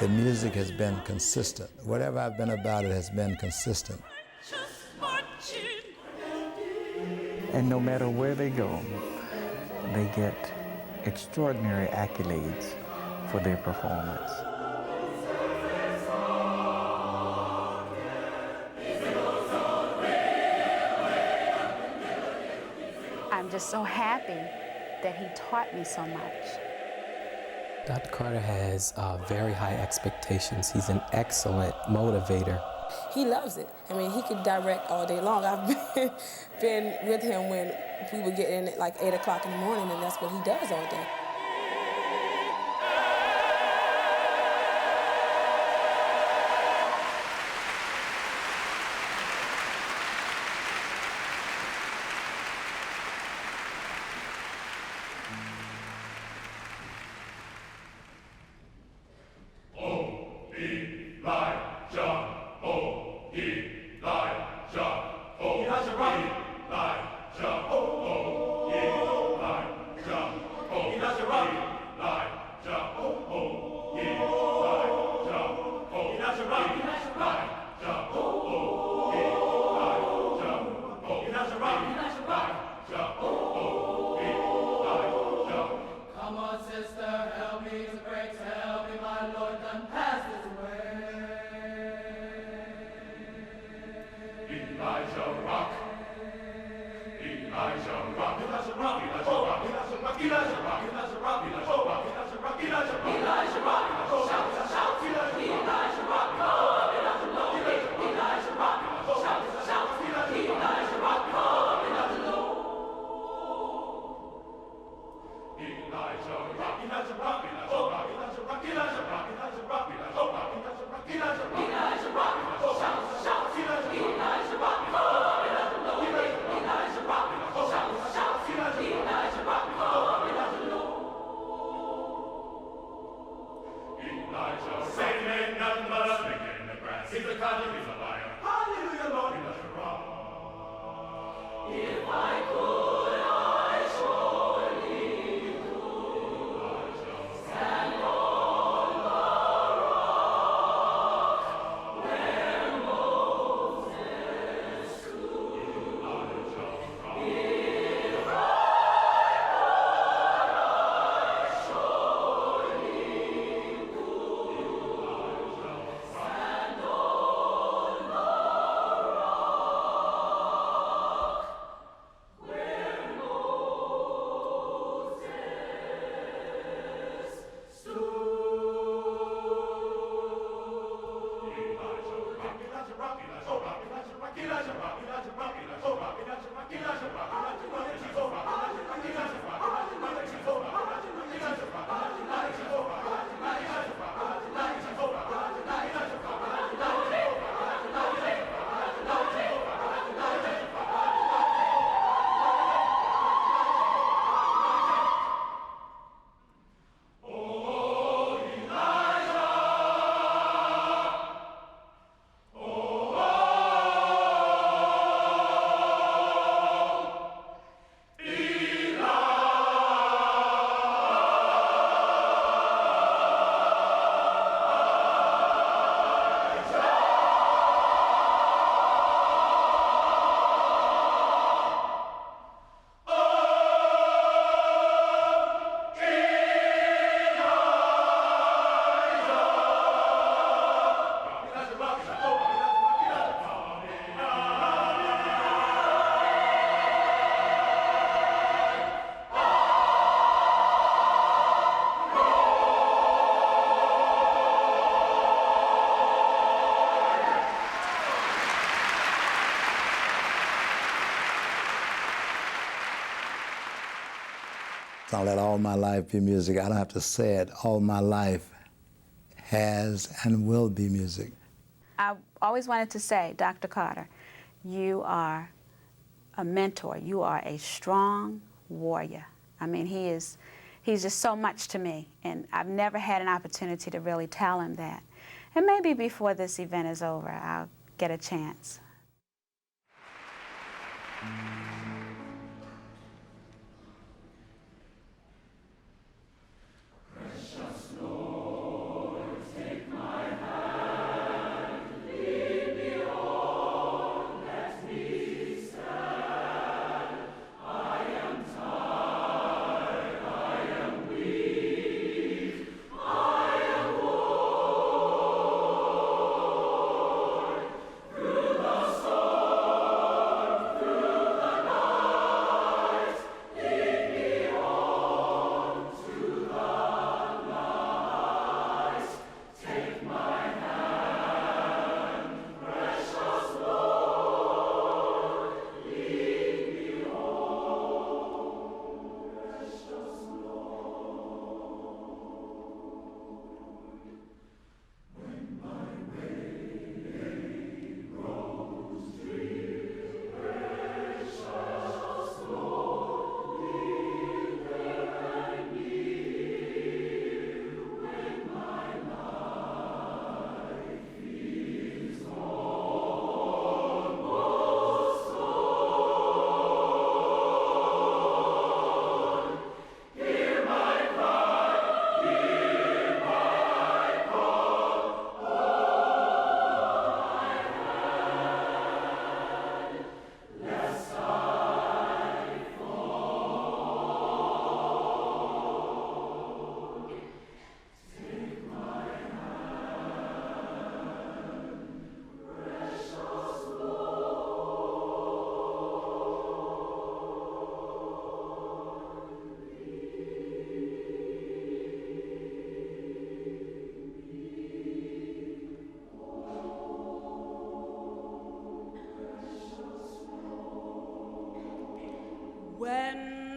the music has been consistent. Whatever I've been about, it has been consistent. And no matter where they go, they get extraordinary accolades for their performance. I'm just so happy that he taught me so much. Dr. Carter has very high expectations. He's an excellent motivator. He loves it. I mean, he could direct all day long. I've been with him when we would get in at like 8 o'clock in the morning, and that's what he does all day. I'll let all my life be music. I don't have to say it. All my life has and will be music. I always wanted to say, Dr. Carter, you are a mentor. You are a strong warrior. I mean, he's just so much to me, and I've never had an opportunity to really tell him that. And maybe before this event is over, I'll get a chance. Precious Lord, take my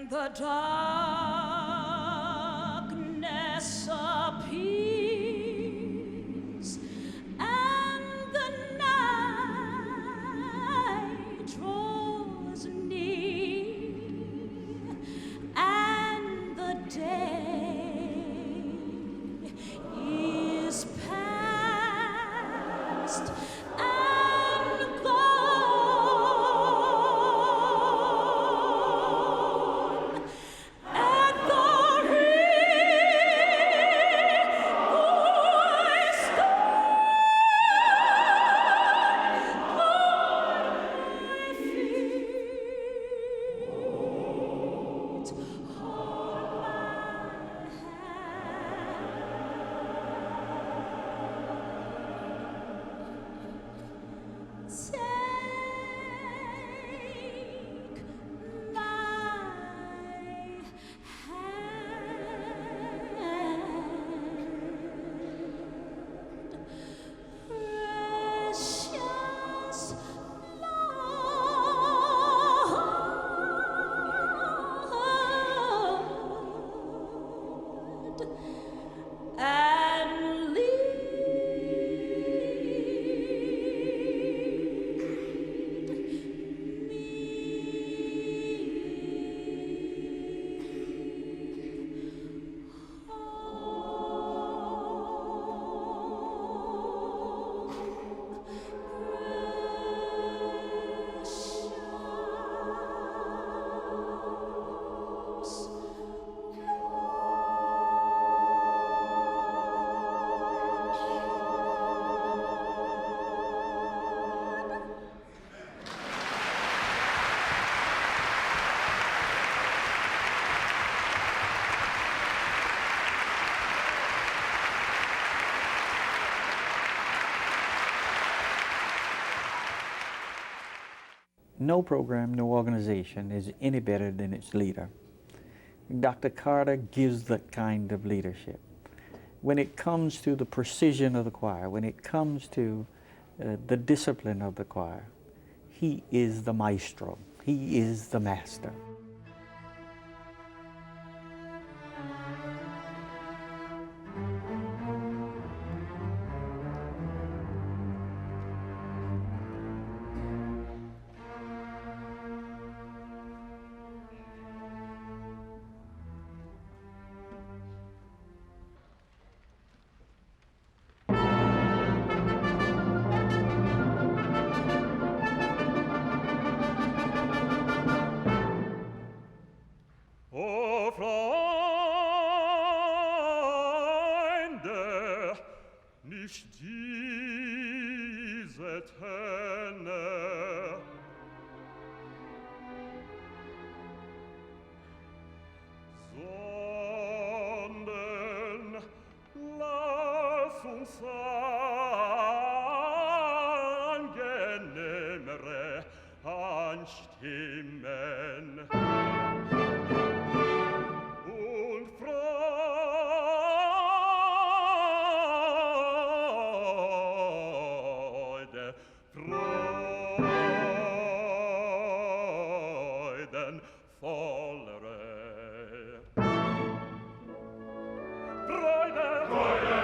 the darkness appears, and the night draws near, and the day is past and gone. At the voice and No program, no organization is any better than its leader. Dr. Carter gives that kind of leadership. When it comes to the precision of the choir, when it comes to the discipline of the choir, he is the maestro. He is the master. O Freunde, nicht diese Töne, sondern lass uns angenehmere anstimmen. Und Freude, freudenvollere. Freude, Freude,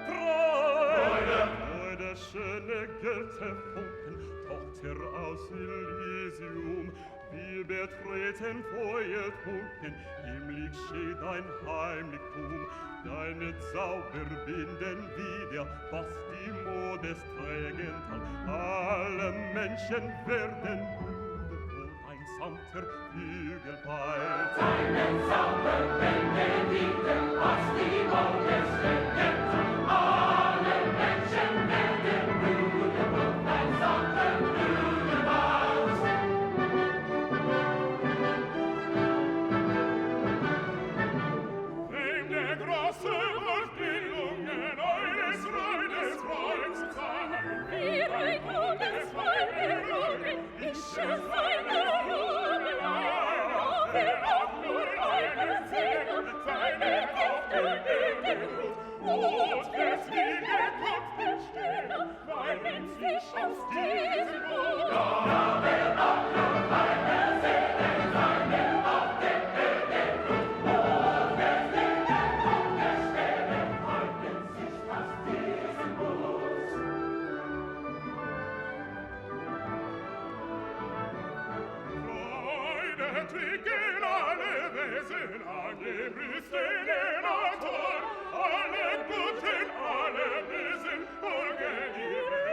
Freude, Freude, schöne Götterfunken, Tochter aus Elysium, wir betreten Feuerfunken, himmlisch steht dein Heimlichtum, deine Zauber binden wieder, was die Modes tragen kann. Alle Menschen werden müde und ein sanfter Hügel weilt. Deine Zauber binden wieder, was die Modes tragen kann. Alle Menschen werden müde und ein sanfter Hügel weilt. Wem der große Wortbildungen eures Freudes freut sein, wie ein gutes Feuerrogen, ich seine Ruhe ein, auch nur eine Seele, seine Tochter in und deswegen kommt der Stille, weil sich aus diesem Mund, wer auch nur eine Seele, seine tricken alle Wesen, alle Brüsten in Anton, alle Guten, alle Bösen, folgen ihre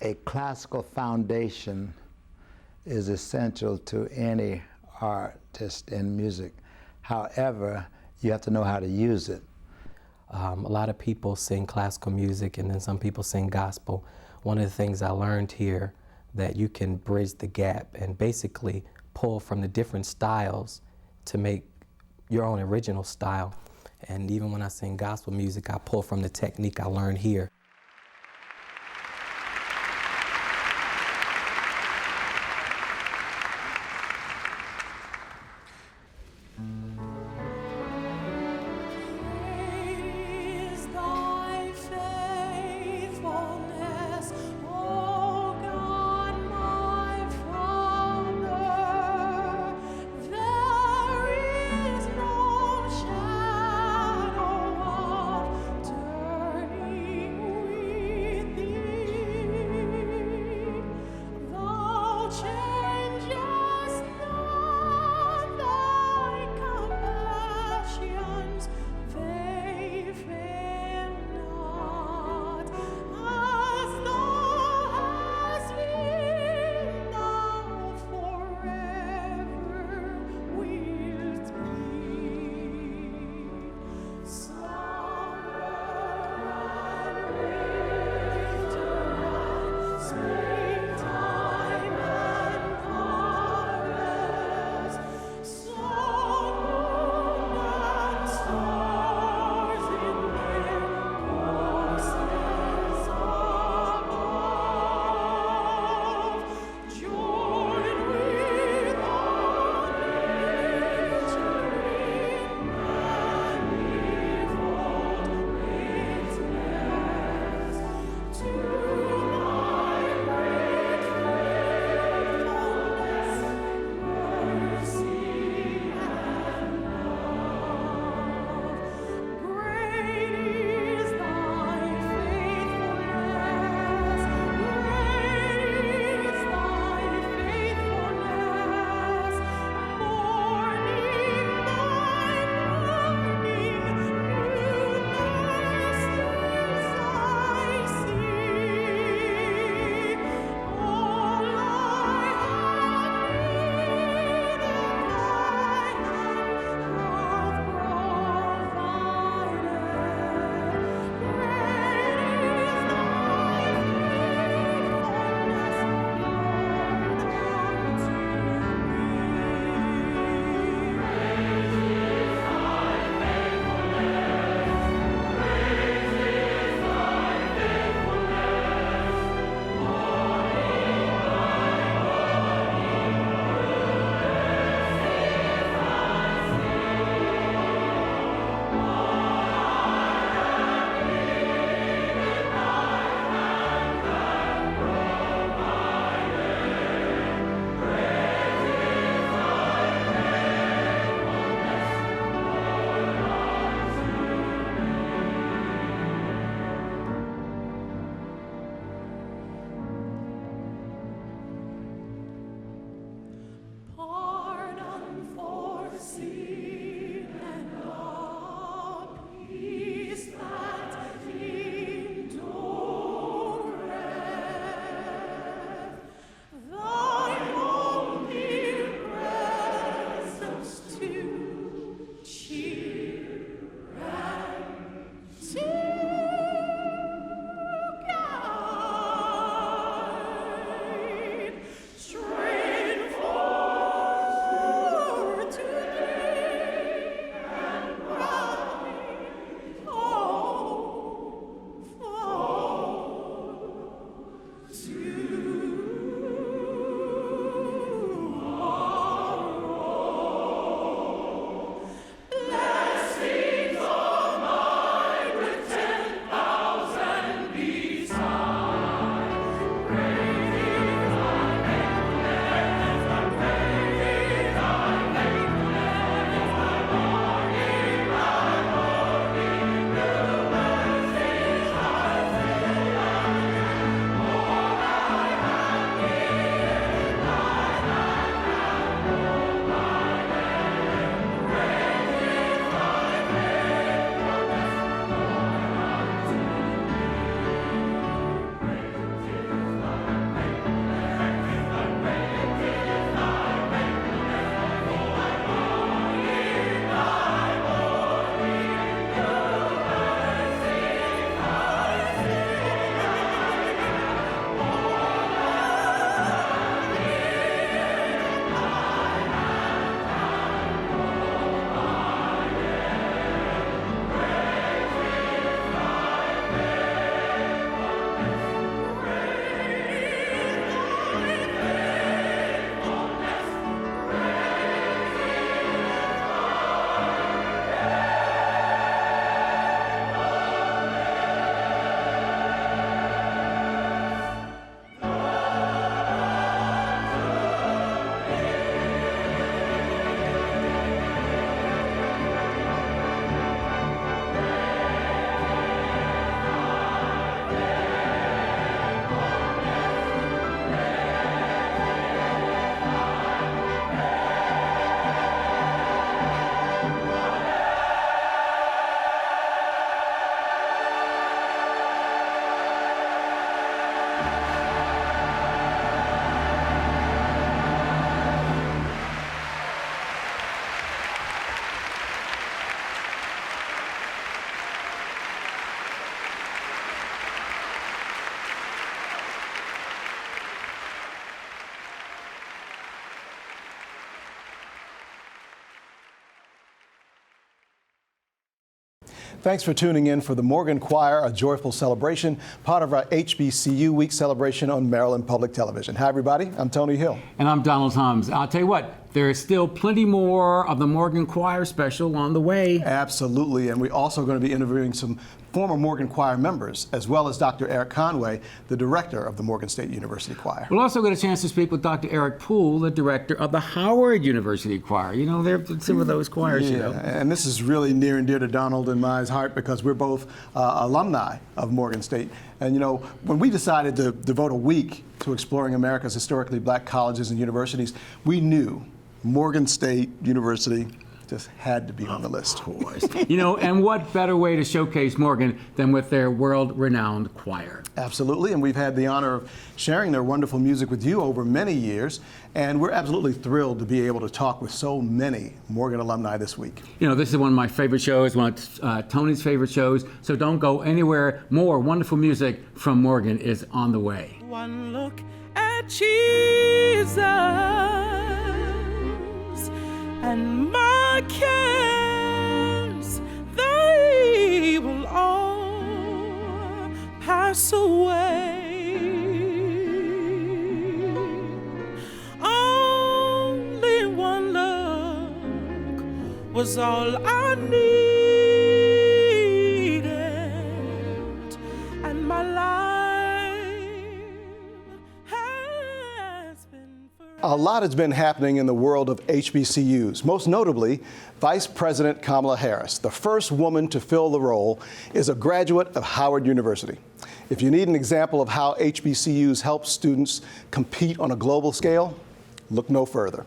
A classical foundation is essential to any artist in music. However, you have to know how to use it. A lot of people sing classical music and then some people sing gospel. One of the things I learned here that you can bridge the gap and basically pull from the different styles to make your own original style. And even when I sing gospel music, I pull from the technique I learned here. Praise thy faithfulness, O God, my Father. There is no shadow of turning with thee. Thou changest not thy countenance. Thanks for tuning in for the Morgan Choir, a joyful celebration, part of our HBCU Week celebration on Maryland Public Television. Hi, everybody. I'm Tony Hill. And I'm Donald Holmes. I'll tell you what, there is still plenty more of the Morgan Choir special on the way. Absolutely. And we're also going to be interviewing some former Morgan Choir members, as well as Dr. Eric Conway, the director of the Morgan State University Choir. We'll also get a chance to speak with Dr. Eric Poole, the director of the Howard University Choir. You know, they're some of those choirs, you know. And this is really near and dear to Donald and my heart because we're both alumni of Morgan State. And, you know, when we decided to devote a week to exploring America's historically black colleges and universities, we knew Morgan State University just had to be on the list. Of course. You know, and what better way to showcase Morgan than with their world-renowned choir? Absolutely, and we've had the honor of sharing their wonderful music with you over many years, and we're absolutely thrilled to be able to talk with so many Morgan alumni this week. You know, this is one of my favorite shows, one of Tony's favorite shows, so don't go anywhere. More wonderful music from Morgan is on the way. One look at Jesus and my cares, they will all pass away. Only one look was all I needed, and my life has been forever. A lot has been happening in the world of HBCUs. Most notably, Vice President Kamala Harris, the first woman to fill the role, is a graduate of Howard University. If you need an example of how HBCUs help students compete on a global scale, look no further.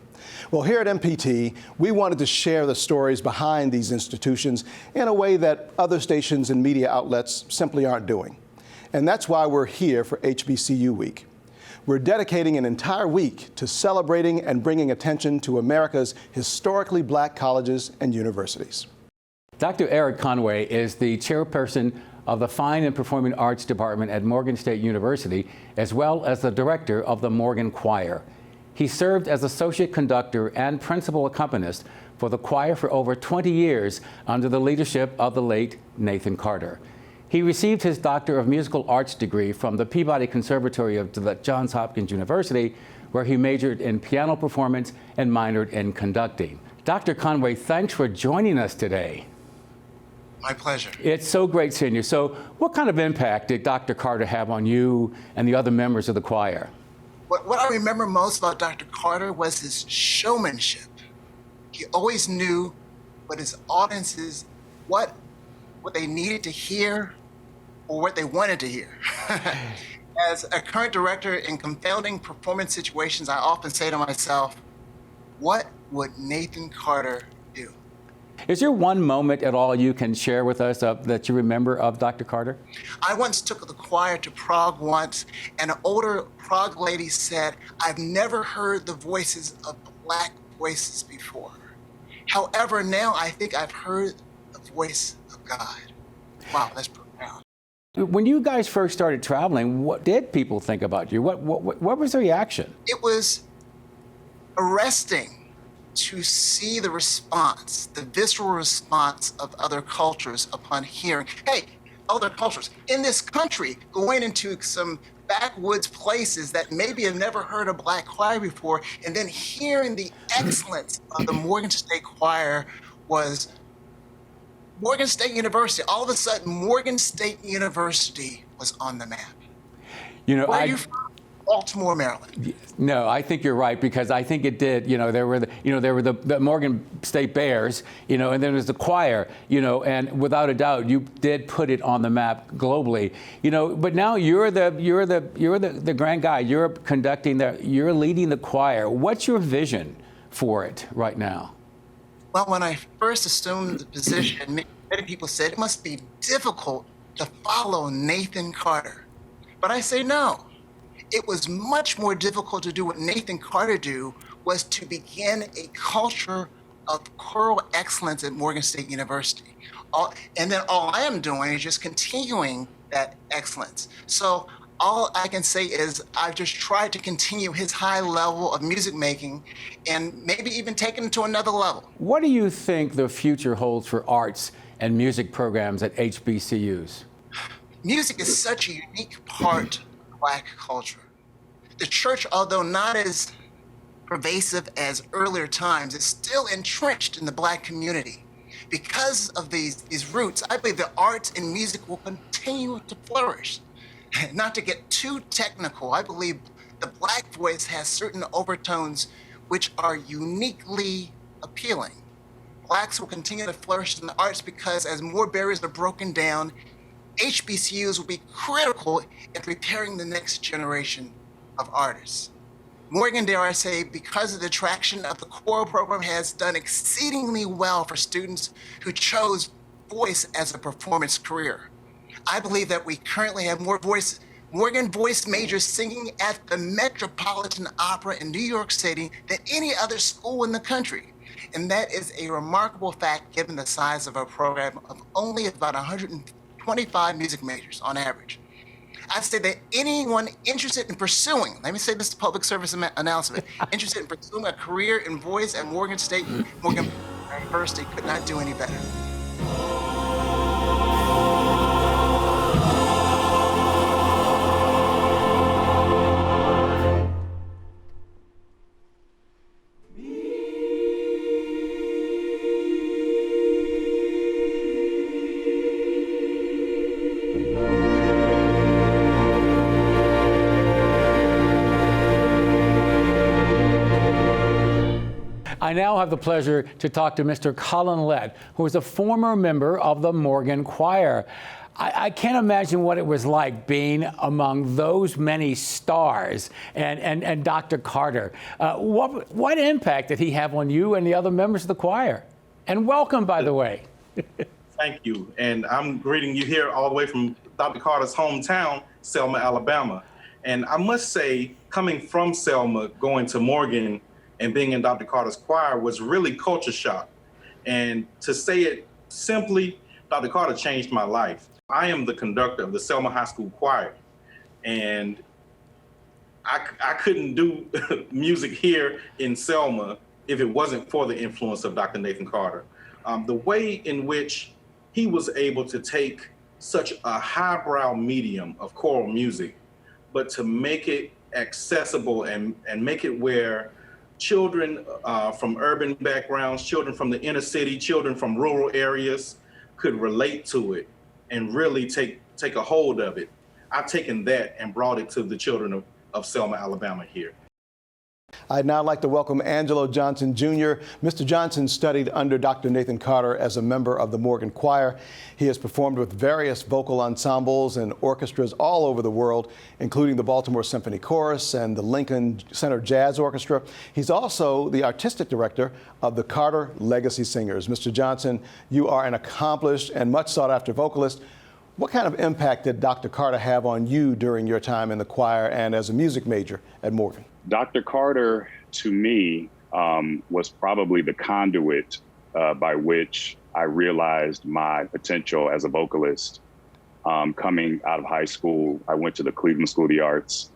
Well, here at MPT, we wanted to share the stories behind these institutions in a way that other stations and media outlets simply aren't doing. And that's why we're here for HBCU Week. We're dedicating an entire week to celebrating and bringing attention to America's historically black colleges and universities. Dr. Eric Conway is the chairperson of the Fine and Performing Arts Department at Morgan State University, as well as the director of the Morgan Choir. He served as associate conductor and principal accompanist for the choir for over 20 years under the leadership of the late Nathan Carter. He received his Doctor of Musical Arts degree from the Peabody Conservatory of Johns Hopkins University, where he majored in piano performance and minored in conducting. Dr. Conway, thanks for joining us today. My pleasure. It's so great seeing you. So what kind of impact did Dr. Carter have on you and the other members of the choir? What I remember most about Dr. Carter was his showmanship. He always knew what his audiences, what they needed to hear or what they wanted to hear. As a current director in confounding performance situations, I often say to myself, what would Nathan Carter do? Is there one moment at all you can share with us that you remember of Dr. Carter? I once took the choir to Prague once, and an older Prague lady said, I've never heard the voices of black voices before. However, now I think I've heard the voice of God. Wow, that's profound. When you guys first started traveling, what did people think about you? What was the reaction? It was arresting to see the response, the visceral response of other cultures upon hearing, hey, other cultures in this country going into some backwoods places that maybe have never heard a black choir before, and then hearing the excellence of the Morgan State Choir was Morgan State University. All of a sudden, Morgan State University was on the map. You know, Where are you from? Baltimore, Maryland. No, I think you're right, because I think it did. You know, there were the Morgan State Bears, you know, and then there's the choir, you know, and without a doubt, you did put it on the map globally, you know. But now you're the grand guy. You're conducting you're leading the choir. What's your vision for it right now? Well, when I first assumed the position, many people said it must be difficult to follow Nathan Carter, but I say no. It was much more difficult to do what Nathan Carter was to begin a culture of choral excellence at Morgan State University. And then all I am doing is just continuing that excellence. So all I can say is I've just tried to continue his high level of music making and maybe even take him to another level. What do you think the future holds for arts and music programs at HBCUs? Music is such a unique part of Black culture. The church, although not as pervasive as earlier times, is still entrenched in the Black community. Because of these roots, I believe the arts and music will continue to flourish. Not to get too technical, I believe the Black voice has certain overtones which are uniquely appealing. Blacks will continue to flourish in the arts because as more barriers are broken down, HBCUs will be critical in preparing the next generation of artists. Morgan, dare I say, because of the attraction of the choral program, has done exceedingly well for students who chose voice as a performance career. I believe that we currently have Morgan voice majors singing at the Metropolitan Opera in New York City than any other school in the country. And that is a remarkable fact given the size of our program of only about 125 music majors on average. I'd say that anyone interested in pursuing, let me say this public service announcement, interested in pursuing a career in voice at Morgan University could not do any better. I now have the pleasure to talk to Mr. Colin Lett, who is a former member of the Morgan Choir. I can't imagine what it was like being among those many stars and Dr. Carter. What impact did he have on you and the other members of the choir? And welcome, by the way. Thank you. And I'm greeting you here all the way from Dr. Carter's hometown, Selma, Alabama. And I must say, coming from Selma, going to Morgan, and being in Dr. Carter's choir was really culture shock. And to say it simply, Dr. Carter changed my life. I am the conductor of the Selma High School Choir. And I couldn't do music here in Selma if it wasn't for the influence of Dr. Nathan Carter. The way in which he was able to take such a highbrow medium of choral music, but to make it accessible and make it where children from urban backgrounds, children from the inner city, children from rural areas could relate to it and really take a hold of it. I've taken that and brought it to the children of Selma, Alabama here. I'd now like to welcome Angelo Johnson, Jr. Mr. Johnson studied under Dr. Nathan Carter as a member of the Morgan Choir. He has performed with various vocal ensembles and orchestras all over the world, including the Baltimore Symphony Chorus and the Lincoln Center Jazz Orchestra. He's also the artistic director of the Carter Legacy Singers. Mr. Johnson, you are an accomplished and much sought-after vocalist. What kind of impact did Dr. Carter have on you during your time in the choir and as a music major at Morgan? Dr. Carter, to me, was probably the conduit by which I realized my potential as a vocalist. Coming out of high school, I went to the Cleveland School of the Arts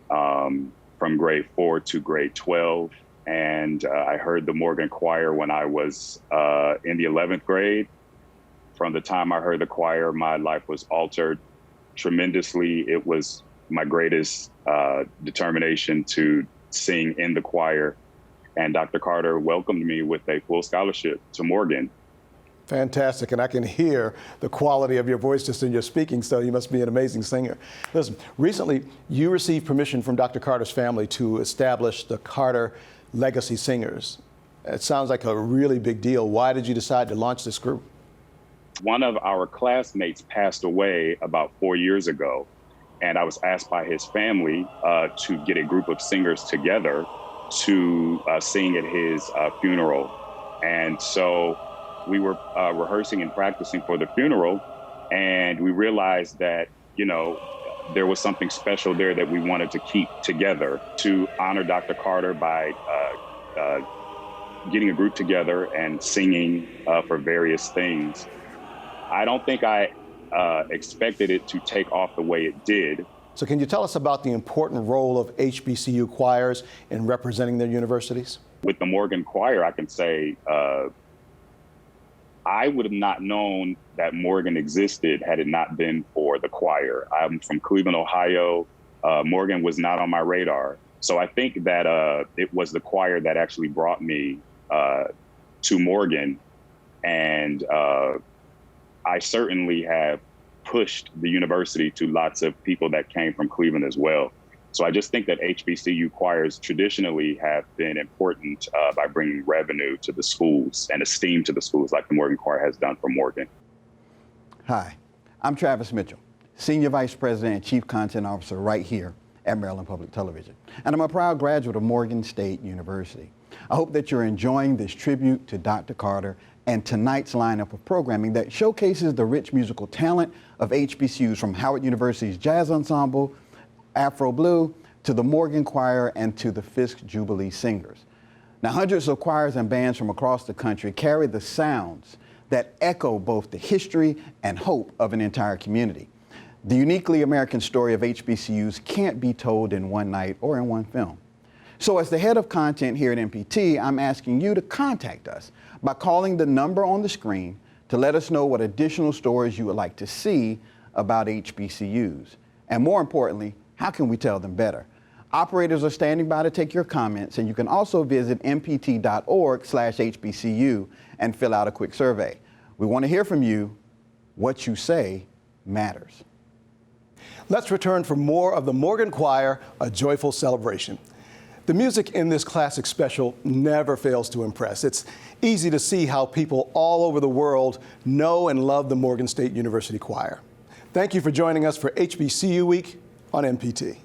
from grade 4 to grade 12. And I heard the Morgan Choir when I was in the 11th grade. From the time I heard the choir, my life was altered tremendously. It was my greatest determination to sing in the choir. And Dr. Carter welcomed me with a full scholarship to Morgan. Fantastic, and I can hear the quality of your voice just in your speaking, so you must be an amazing singer. Listen, recently you received permission from Dr. Carter's family to establish the Carter Legacy Singers. It sounds like a really big deal. Why did you decide to launch this group? One of our classmates passed away about 4 years ago, and I was asked by his family to get a group of singers together to sing at his funeral. And so we were rehearsing and practicing for the funeral, and we realized that, you know, there was something special there that we wanted to keep together to honor Dr. Carter by getting a group together and singing for various things. I don't think I expected it to take off the way it did. So can you tell us about the important role of HBCU choirs in representing their universities? With the Morgan Choir, I can say I would have not known that Morgan existed had it not been for the choir. I'm from Cleveland, Ohio. Morgan was not on my radar. So I think that it was the choir that actually brought me to Morgan. And I certainly have pushed the university to lots of people that came from Cleveland as well. So I just think that HBCU choirs traditionally have been important by bringing revenue to the schools and esteem to the schools, like the Morgan Choir has done for Morgan. Hi, I'm Travis Mitchell, Senior Vice President and Chief Content Officer right here at Maryland Public Television. And I'm a proud graduate of Morgan State University. I hope that you're enjoying this tribute to Dr. Carter and tonight's lineup of programming that showcases the rich musical talent of HBCUs, from Howard University's Jazz Ensemble, Afro Blue, to the Morgan Choir, and to the Fisk Jubilee Singers. Now, hundreds of choirs and bands from across the country carry the sounds that echo both the history and hope of an entire community. The uniquely American story of HBCUs can't be told in one night or in one film. So as the head of content here at MPT, I'm asking you to contact us by calling the number on the screen to let us know what additional stories you would like to see about HBCUs. And more importantly, how can we tell them better? Operators are standing by to take your comments, and you can also visit mpt.org/HBCU and fill out a quick survey. We want to hear from you. What you say matters. Let's return for more of the Morgan Choir, A Joyful Celebration. The music in this classic special never fails to impress. It's easy to see how people all over the world know and love the Morgan State University Choir. Thank you for joining us for HBCU Week on MPT.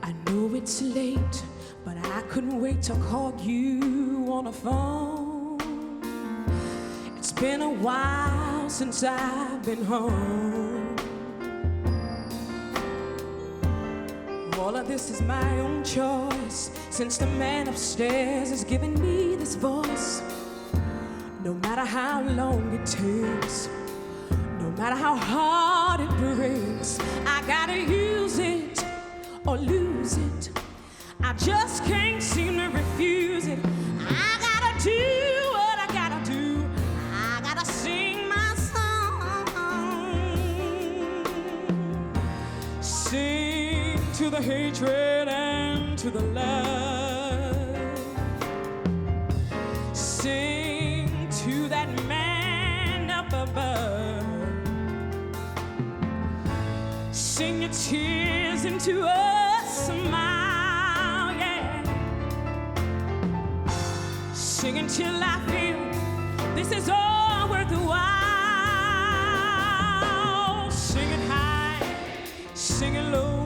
I know it's late, but I couldn't wait to call you on the phone. It's been a while since I've been home. All of this is my own choice, since the man upstairs has given me this voice. No matter how long it takes, no matter how hard it breaks, I gotta use it or lose it. I just can't seem to refuse it. I gotta do what I gotta do. I gotta sing my song. Sing to the hatred and to the love. Sing to that man up above. Sing your tears into a smile, yeah. Sing until I feel this is all worth the while. Sing it high, sing it low.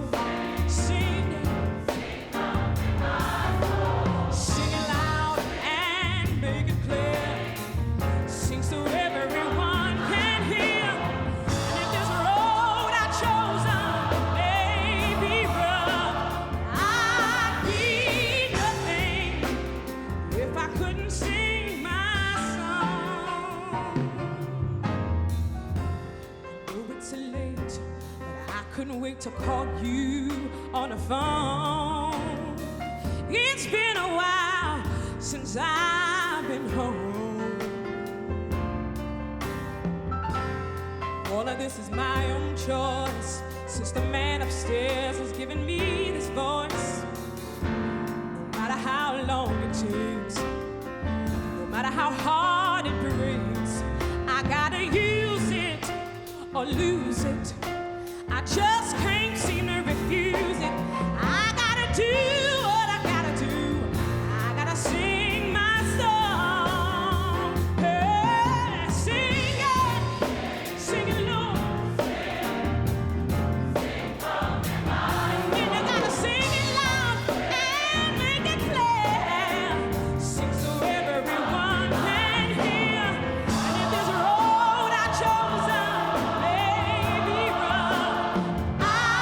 Couldn't wait to call you on the phone. It's been a while since I've been home. All of this is my own choice, since the man upstairs has given me this voice. No matter how long it takes, no matter how hard it breaks, I gotta use it or lose it. I just can't seem to refuse it. I gotta do what I gotta do. I gotta sing my song. Hey, sing it, sing it, Lord. And then you gotta sing it loud and make it clear. Sing so everyone can hear. And if this road I chosen may be rough, I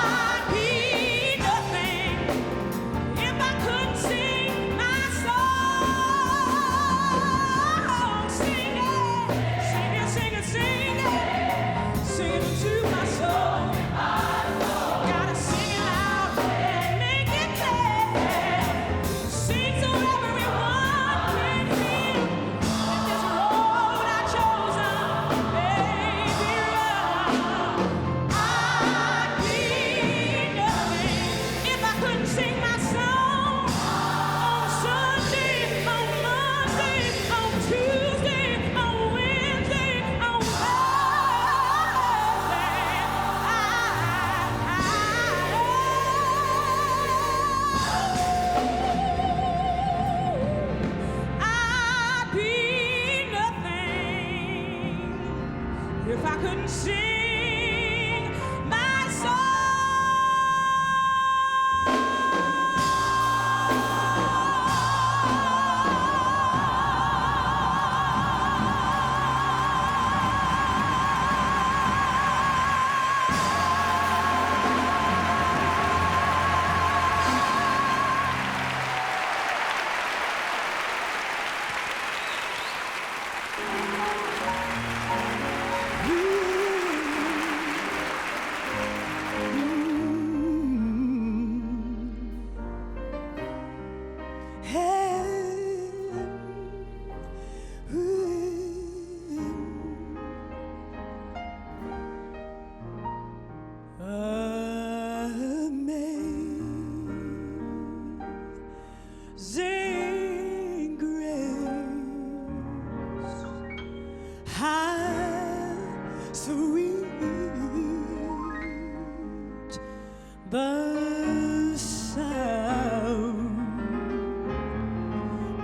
the sound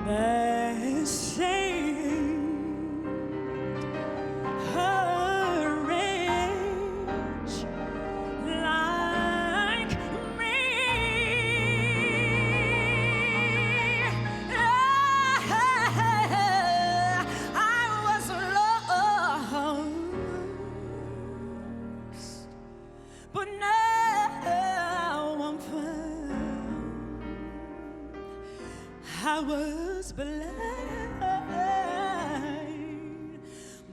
that saved her wretch like me. I was lost, but now I'm found. I was blind,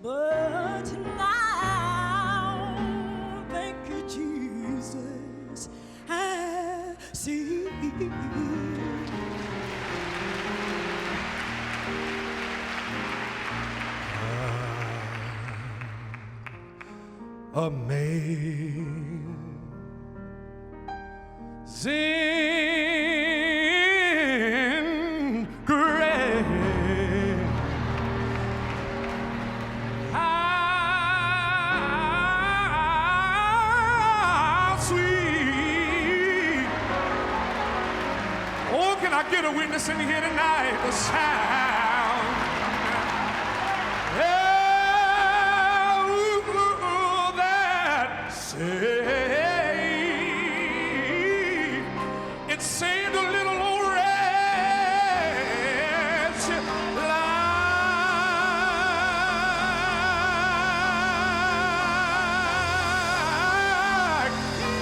but now, thank you, Jesus, I see. Amazing grace, how sweet. Oh, can I get a witness in here tonight? The sound. That saved. It saved a little old wretch like me.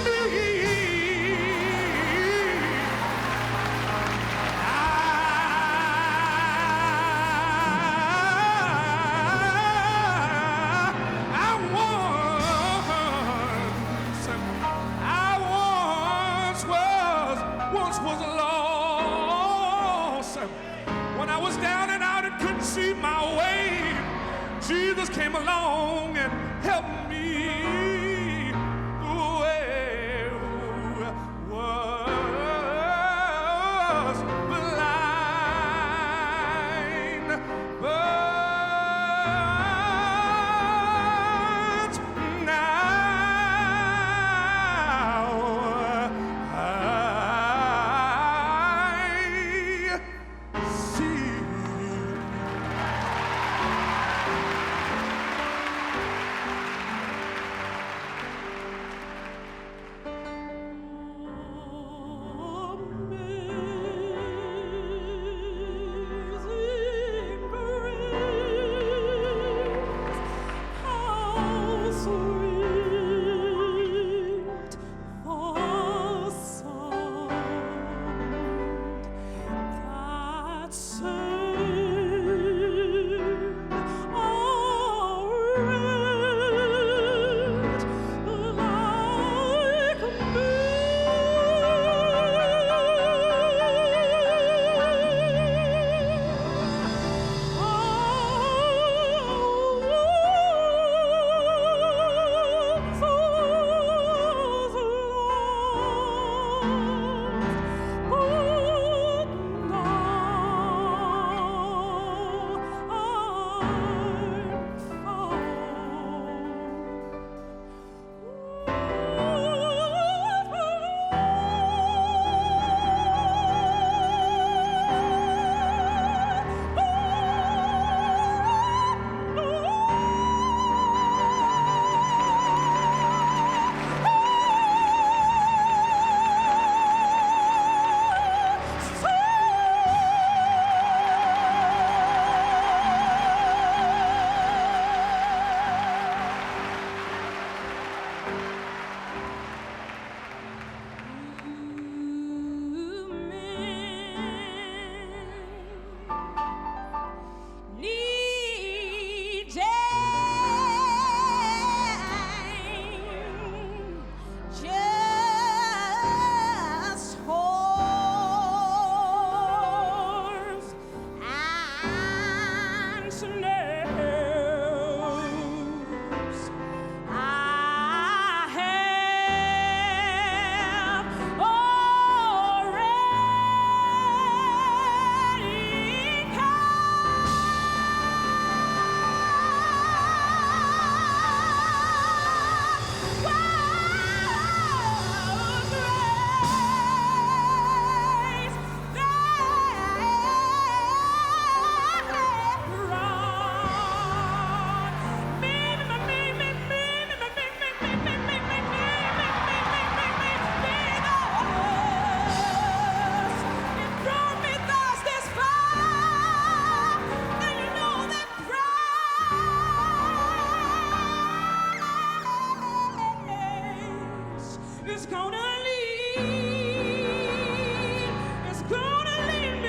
Once was lost. When I was down and out and couldn't see my way, Jesus came along and helped me. Was blind, but now I see. It's gonna lead, it's gonna lead me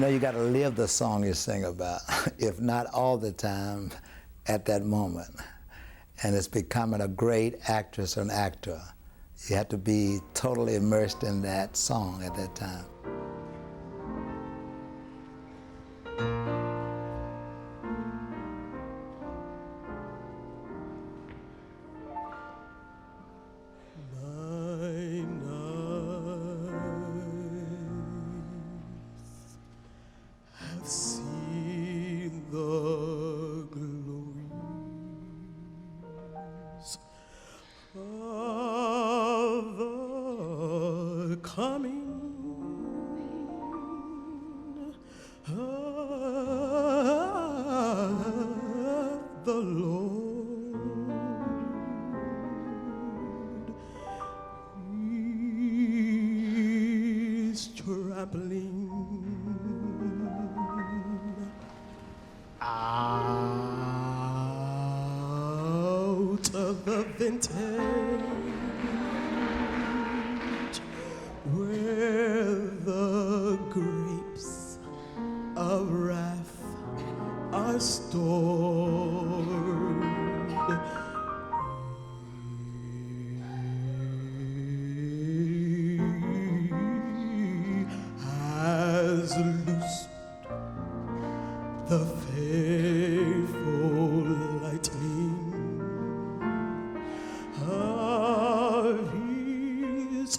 You know, you got to live the song you sing about, if not all the time, at that moment. And it's becoming a great actress or an actor. You have to be totally immersed in that song at that time. Out of the vintage where the grapes of wrath are stored, has loosed the faithful lightning of his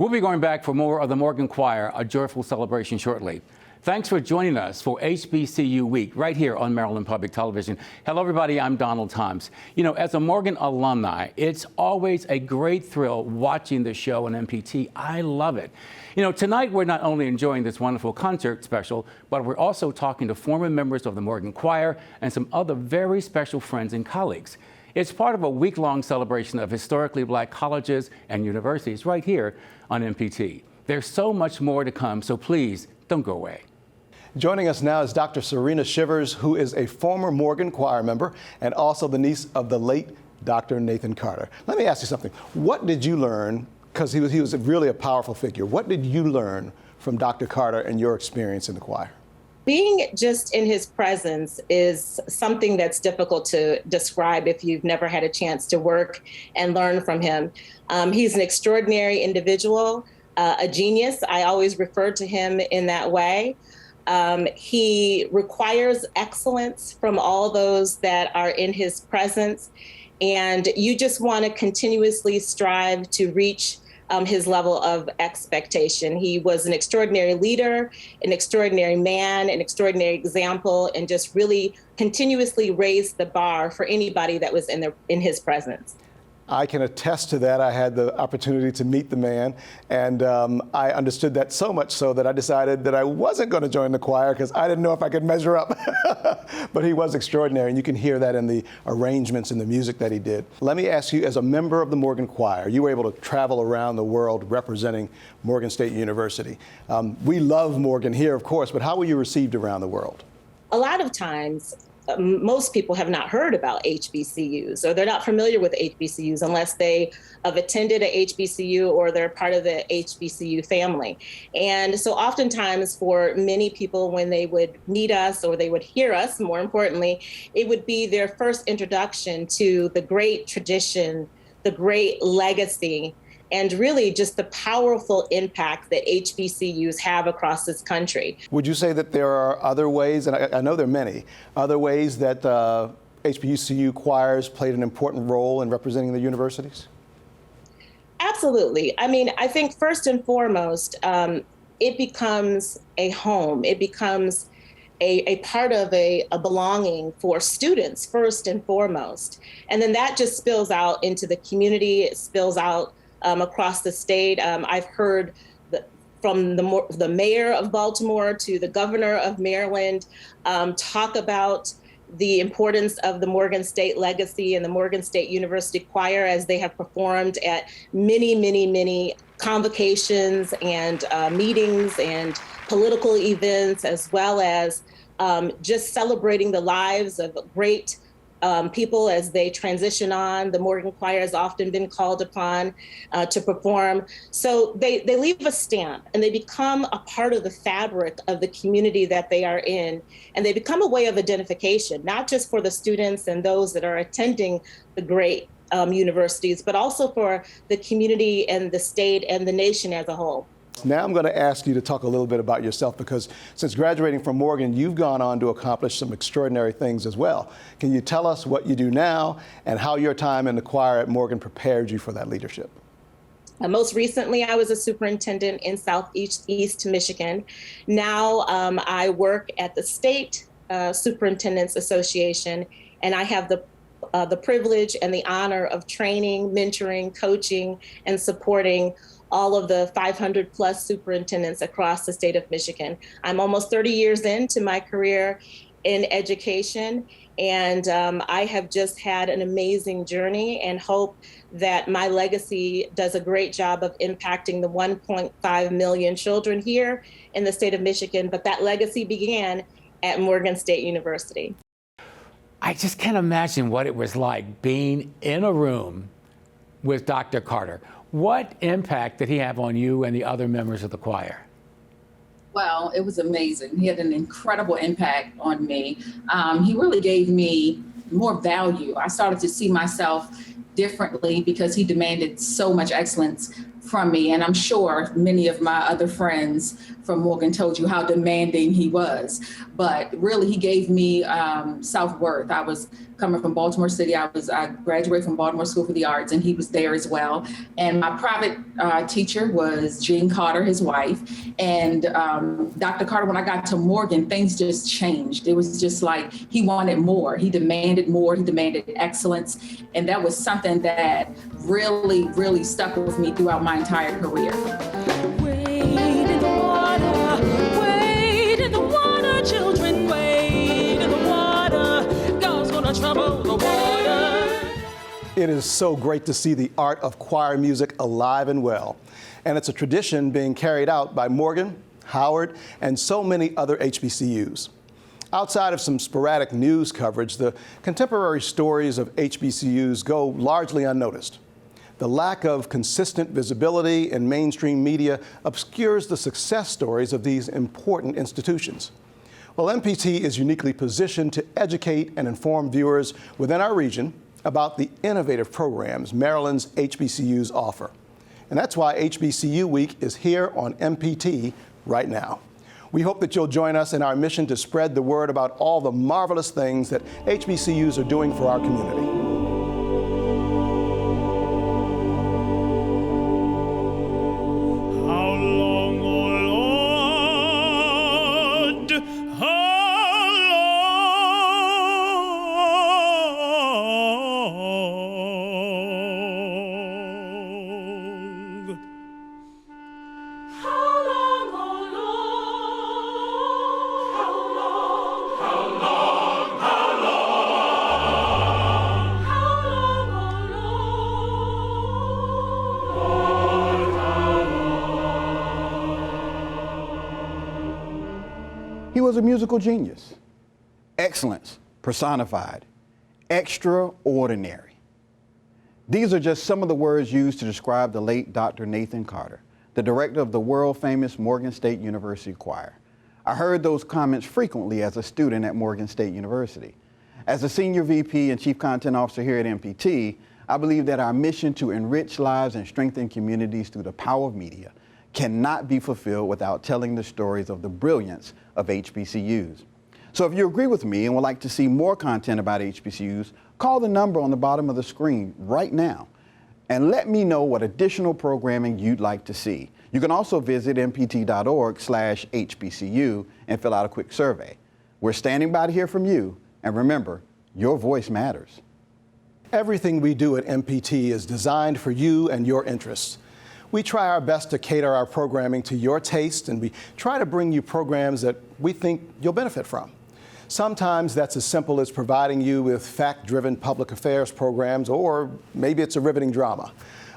We'll be going back for more of the Morgan Choir, a joyful celebration shortly. Thanks for joining us for HBCU Week right here on Maryland Public Television. Hello, everybody. I'm Donald Toms. You know, as a Morgan alumni, it's always a great thrill watching the show on MPT. I love it. You know, tonight we're not only enjoying this wonderful concert special, but we're also talking to former members of the Morgan Choir and some other very special friends and colleagues. It's part of a week-long celebration of historically Black colleges and universities right here on MPT. There's so much more to come, so please don't go away. Joining us now is Dr. Serena Shivers, who is a former Morgan Choir member and also the niece of the late Dr. Nathan Carter. Let me ask you something. What did you learn, because he was really a powerful figure, what did you learn from Dr. Carter and your experience in the choir? Being just in his presence is something that's difficult to describe if you've never had a chance to work and learn from him. He's an extraordinary individual, a genius. I always refer to him in that way. He requires excellence from all those that are in his presence, and you just want to continuously strive to reach his level of expectation. He was an extraordinary leader, an extraordinary man, an extraordinary example, and just really continuously raised the bar for anybody that was in his presence. I can attest to that. I had the opportunity to meet the man, and I understood that so much so that I decided that I wasn't going to join the choir because I didn't know if I could measure up. But he was extraordinary, and you can hear that in the arrangements and the music that he did. Let me ask you, as a member of the Morgan Choir, you were able to travel around the world representing Morgan State University. We love Morgan here, of course, but how were you received around the world? A lot of times, most people have not heard about HBCUs, or they're not familiar with HBCUs unless they have attended a HBCU or they're part of the HBCU family. And so oftentimes for many people, when they would meet us or they would hear us, more importantly, it would be their first introduction to the great tradition, the great legacy, and really just the powerful impact that HBCUs have across this country. Would you say that there are other ways, and I know there are many, other ways that HBCU choirs played an important role in representing the universities? Absolutely. I mean, I think first and foremost, it becomes a home. It becomes a part of a belonging for students, first and foremost. And then that just spills out into the community. It spills out across the state. I've heard from the mayor of Baltimore to the governor of Maryland talk about the importance of the Morgan State legacy and the Morgan State University Choir as they have performed at many, many, many convocations and meetings and political events, as well as just celebrating the lives of great people as they transition on. The Morgan Choir has often been called upon to perform. So they leave a stamp and they become a part of the fabric of the community that they are in. And they become a way of identification, not just for the students and those that are attending the great universities, but also for the community and the state and the nation as a whole. Now I'm going to ask you to talk a little bit about yourself, because since graduating from Morgan, you've gone on to accomplish some extraordinary things as well. Can you tell us what you do now and how your time in the choir at Morgan prepared you for that leadership? Most recently, I was a superintendent in Southeast Michigan. Now I work at the State Superintendents Association, and I have the privilege and the honor of training, mentoring, coaching, and supporting all of the 500 plus superintendents across the state of Michigan. I'm almost 30 years into my career in education, and I have just had an amazing journey and hope that my legacy does a great job of impacting the 1.5 million children here in the state of Michigan, but that legacy began at Morgan State University. I just can't imagine what it was like being in a room with Dr. Carter. What impact did he have on you and the other members of the choir? Well, it was amazing. He had an incredible impact on me. He really gave me more value. I started to see myself differently because he demanded so much excellence from me. And I'm sure many of my other friends from Morgan told you how demanding he was. But really, he gave me self-worth. I was coming from Baltimore City. I graduated from Baltimore School for the Arts, and he was there as well. And my private teacher was Jean Carter, his wife. And Dr. Carter, when I got to Morgan, things just changed. It was just like he wanted more. He demanded more. He demanded excellence. And that was something that really, really stuck with me throughout my entire career. Wade in the water, children, wade in the water. God's gonna trouble the water. It is so great to see the art of choir music alive and well. And it's a tradition being carried out by Morgan, Howard, and so many other HBCUs. Outside of some sporadic news coverage, the contemporary stories of HBCUs go largely unnoticed. The lack of consistent visibility in mainstream media obscures the success stories of these important institutions. Well, MPT is uniquely positioned to educate and inform viewers within our region about the innovative programs Maryland's HBCUs offer. And that's why HBCU Week is here on MPT right now. We hope that you'll join us in our mission to spread the word about all the marvelous things that HBCUs are doing for our community. He was a musical genius, excellence personified, extraordinary. These are just some of the words used to describe the late Dr. Nathan Carter, the director of the world-famous Morgan State University Choir. I heard those comments frequently as a student at Morgan State University. As a senior VP and Chief Content Officer here at MPT, I believe that our mission to enrich lives and strengthen communities through the power of media cannot be fulfilled without telling the stories of the brilliance of HBCUs. So if you agree with me and would like to see more content about HBCUs, call the number on the bottom of the screen right now and let me know what additional programming you'd like to see. You can also visit mpt.org/HBCU and fill out a quick survey. We're standing by to hear from you, and remember, your voice matters. Everything we do at MPT is designed for you and your interests. We try our best to cater our programming to your taste, and we try to bring you programs that we think you'll benefit from. Sometimes that's as simple as providing you with fact-driven public affairs programs, or maybe it's a riveting drama.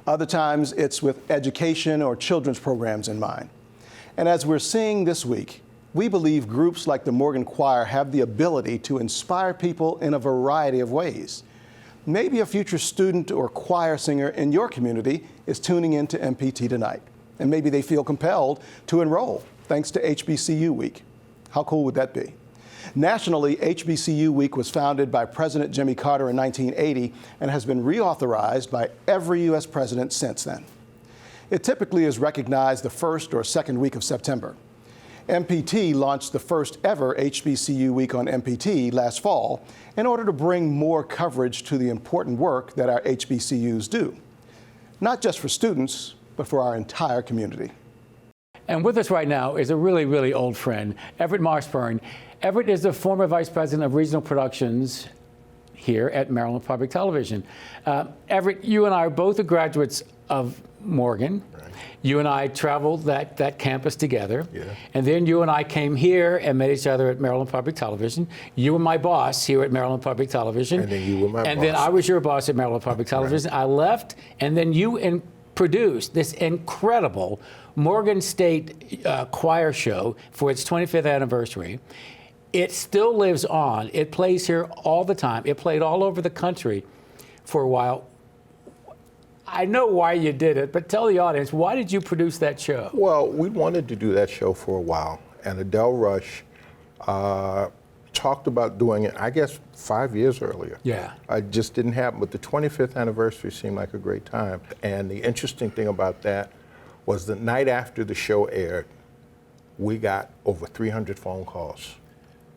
Other times it's with education or children's programs in mind. And as we're seeing this week, we believe groups like the Morgan Choir have the ability to inspire people in a variety of ways. Maybe a future student or choir singer in your community is tuning into MPT tonight, and maybe they feel compelled to enroll thanks to HBCU Week. How cool would that be? Nationally, HBCU Week was founded by President Jimmy Carter in 1980 and has been reauthorized by every U.S. president since then. It typically is recognized the first or second week of September. MPT launched the first ever HBCU Week on MPT last fall in order to bring more coverage to the important work that our HBCUs do, not just for students, but for our entire community. And with us right now is a really, really old friend, Everett Marshburn. Everett is the former Vice President of Regional Productions here at Maryland Public Television. Everett, you and I are both the graduates of Morgan. Right. You and I traveled that campus together. Yeah. And then you and I came here and met each other at Maryland Public Television. You were my boss here at Maryland Public Television. And then you were my boss. And then I was your boss at Maryland Public Television. Right. I left, and then you produced this incredible Morgan State choir show for its 25th anniversary. It still lives on. It plays here all the time. It played all over the country for a while. I know why you did it, but tell the audience, why did you produce that show? Well, we wanted to do that show for a while, and Adele Rush talked about doing it, I guess, 5 years earlier. Yeah. It just didn't happen, but the 25th anniversary seemed like a great time. And the interesting thing about that was the night after the show aired, we got over 300 phone calls,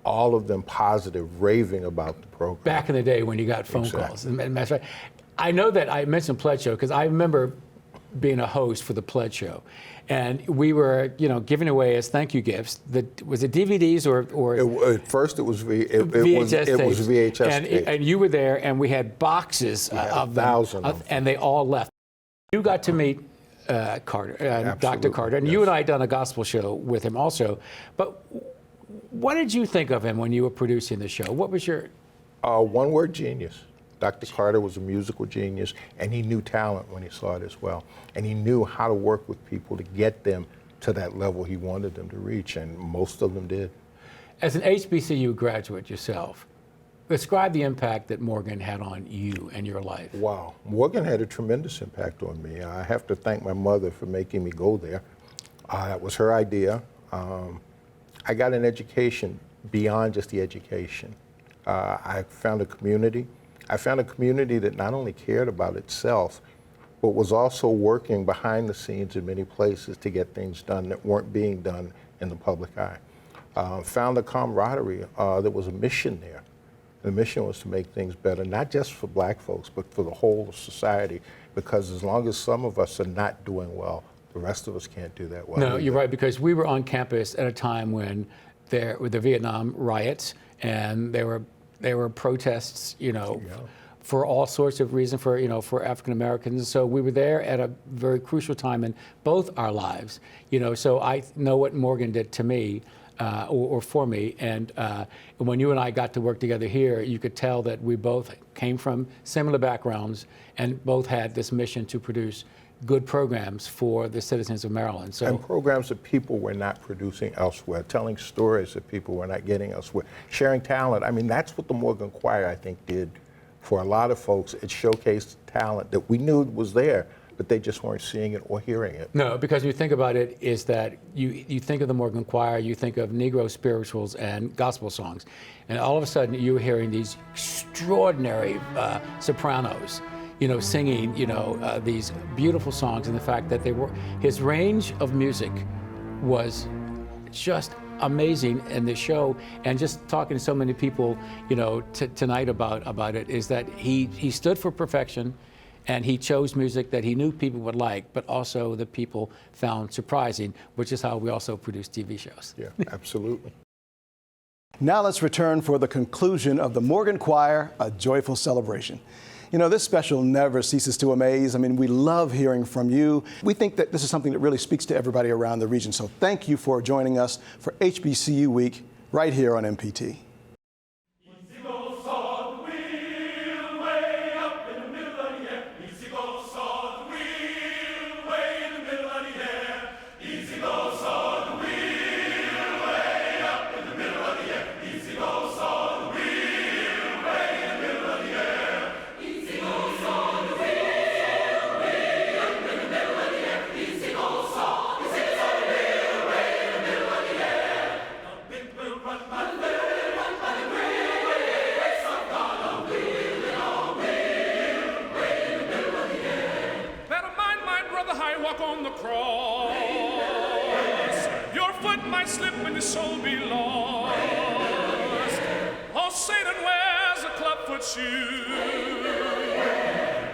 all of them positive, raving about the program. Back in the day when you got phone calls. And that's right. I know that I mentioned Pledge Show because I remember being a host for the Pledge Show. And we were, giving away as thank you gifts. Was it DVDs or? At first, it was VHS VHS tapes. And you were there, and we had boxes of them, 1,000 of them. and they all left. You got to meet Carter, Dr. Carter, and you and I done a gospel show with him also. But what did you think of him when you were producing the show? What was your? One word: genius. Dr. Carter was a musical genius, and he knew talent when he saw it as well. And he knew how to work with people to get them to that level he wanted them to reach, and most of them did. As an HBCU graduate yourself, describe the impact that Morgan had on you and your life. Wow. Morgan had a tremendous impact on me. I have to thank my mother for making me go there. That was her idea. I got an education beyond just the education. I found a community. I found a community that not only cared about itself, but was also working behind the scenes in many places to get things done that weren't being done in the public eye. Found a camaraderie. There was a mission there. The mission was to make things better, not just for black folks, but for the whole of society, because as long as some of us are not doing well, the rest of us can't do that well. No, you're right, because we were on campus at a time when there were the Vietnam riots, and there were protests, for all sorts of reasons for African Americans. So we were there at a very crucial time in both our lives, So I know what Morgan did to me, or for me, and when you and I got to work together here, you could tell that we both came from similar backgrounds and both had this mission to produce good programs for the citizens of Maryland. So, and programs that people were not producing elsewhere, telling stories that people were not getting elsewhere, sharing talent. I mean, that's what the Morgan Choir, I think, did for a lot of folks. It showcased talent that we knew was there, but they just weren't seeing it or hearing it. No, because you think about it, is that you think of the Morgan Choir, you think of Negro spirituals and gospel songs, and all of a sudden you're hearing these extraordinary sopranos, singing, these beautiful songs, and the fact that his range of music was just amazing in the show. And just talking to so many people, tonight about it, is that he stood for perfection, and he chose music that he knew people would like, but also that people found surprising, which is how we also produce TV shows. Yeah, absolutely. Now let's return for the conclusion of the Morgan Choir, A Joyful Celebration. This special never ceases to amaze. I mean, we love hearing from you. We think that this is something that really speaks to everybody around the region. So thank you for joining us for HBCU Week right here on MPT.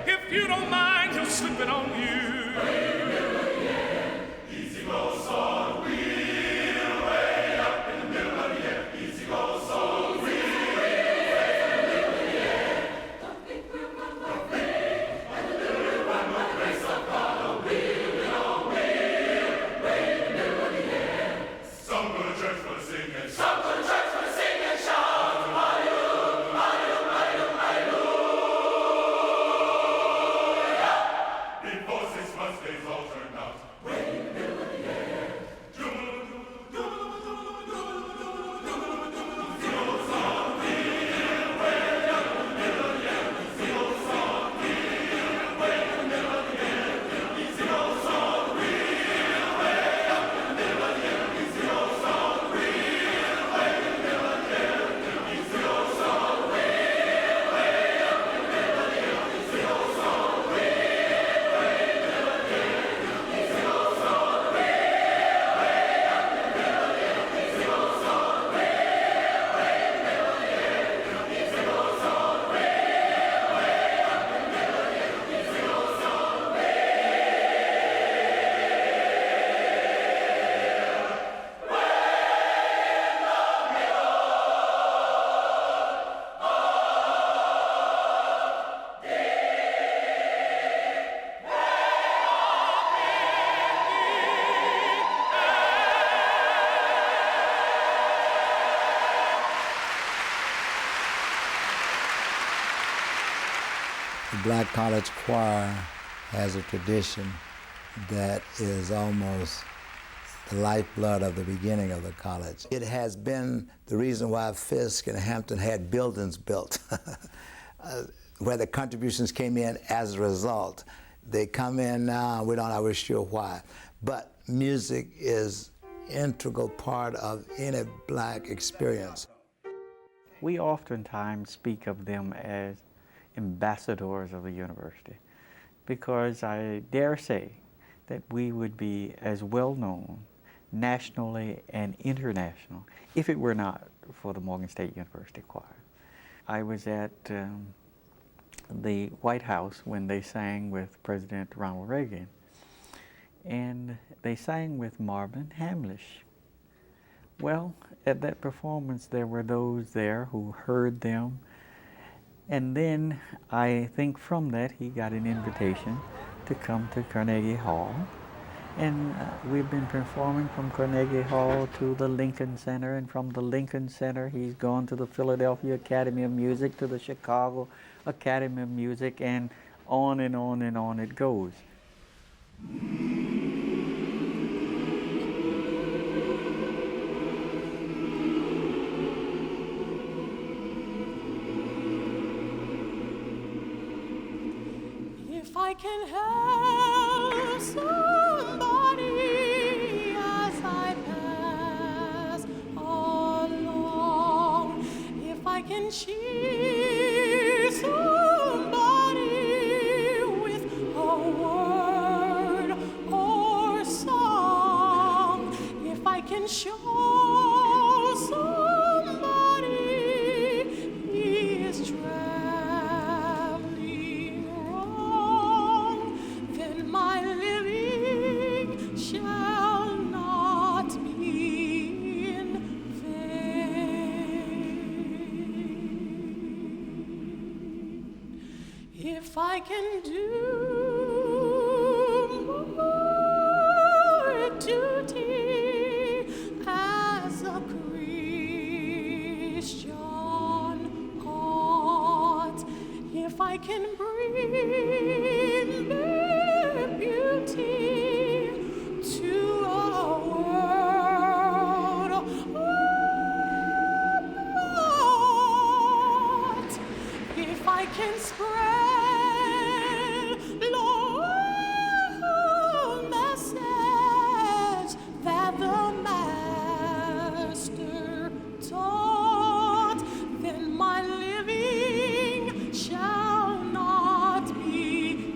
If you don't mind, he'll slip it on you. Easy goes on, wheel way up in the middle of the air. Easy goes on, wheel way in the middle of the air. Don't think we'll run no way, and the middle will run no grace of God. Oh, wheel way in the middle of the air. Some go to church for the singing, some go to church for the singing, shout, hallelujah, hallelujah, hallelujah. Before 6 months, days old. The Black College Choir has a tradition that is almost the lifeblood of the beginning of the college. It has been the reason why Fisk and Hampton had buildings built, where the contributions came in as a result. They come in now, we're not always sure why. But music is an integral part of any black experience. We oftentimes speak of them as ambassadors of the university, because I dare say that we would be as well known nationally and international if it were not for the Morgan State University Choir. I was at the White House when they sang with President Ronald Reagan, and they sang with Marvin Hamlish. Well, at that performance there were those there who heard them, and then I think from that he got an invitation to come to Carnegie Hall. And we've been performing from Carnegie Hall to the Lincoln Center, and from the Lincoln Center he's gone to the Philadelphia Academy of Music, to the Chicago Academy of Music, and on and on and on it goes. If I can help somebody as I pass along, if I can cheer somebody with a word or song, if I can show somebody he is traveling wrong, then my living shall not be in vain. If I can do more duty as a Christian ought, if I can bring their beauty to a world apart, if I can spread, Lord, a message that the Master taught, then my living shall not be